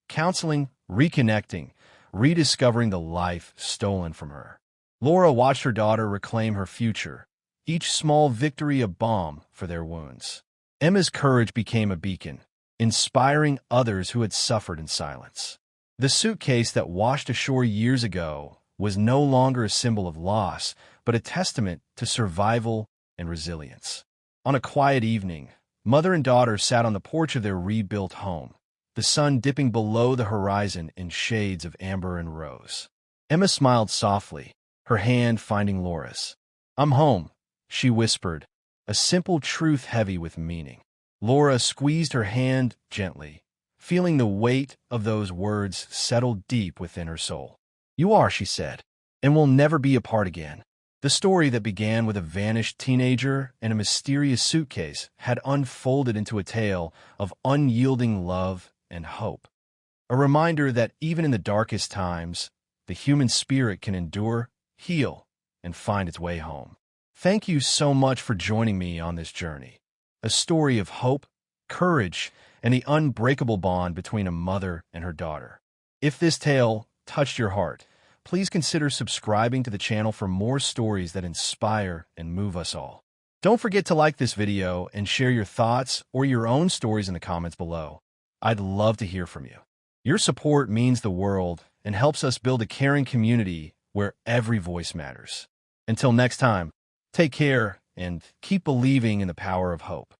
Speaker 1: counseling, reconnecting, rediscovering the life stolen from her. Laura watched her daughter reclaim her future, each small victory a balm for their wounds. Emma's courage became a beacon, inspiring others who had suffered in silence. The suitcase that washed ashore years ago was no longer a symbol of loss, but a testament to survival and resilience. On a quiet evening, mother and daughter sat on the porch of their rebuilt home, the sun dipping below the horizon in shades of amber and rose. Emma smiled softly, her hand finding Laura's. "I'm home," she whispered, a simple truth heavy with meaning. Laura squeezed her hand gently, feeling the weight of those words settle deep within her soul. "You are," she said, "and we'll never be apart again." The story that began with a vanished teenager and a mysterious suitcase had unfolded into a tale of unyielding love and hope. A reminder that even in the darkest times, the human spirit can endure, heal, and find its way home. Thank you so much for joining me on this journey. A story of hope, courage, and the unbreakable bond between a mother and her daughter. If this tale touched your heart, please consider subscribing to the channel for more stories that inspire and move us all. Don't forget to like this video and share your thoughts or your own stories in the comments below. I'd love to hear from you. Your support means the world and helps us build a caring community where every voice matters. Until next time, take care and keep believing in the power of hope.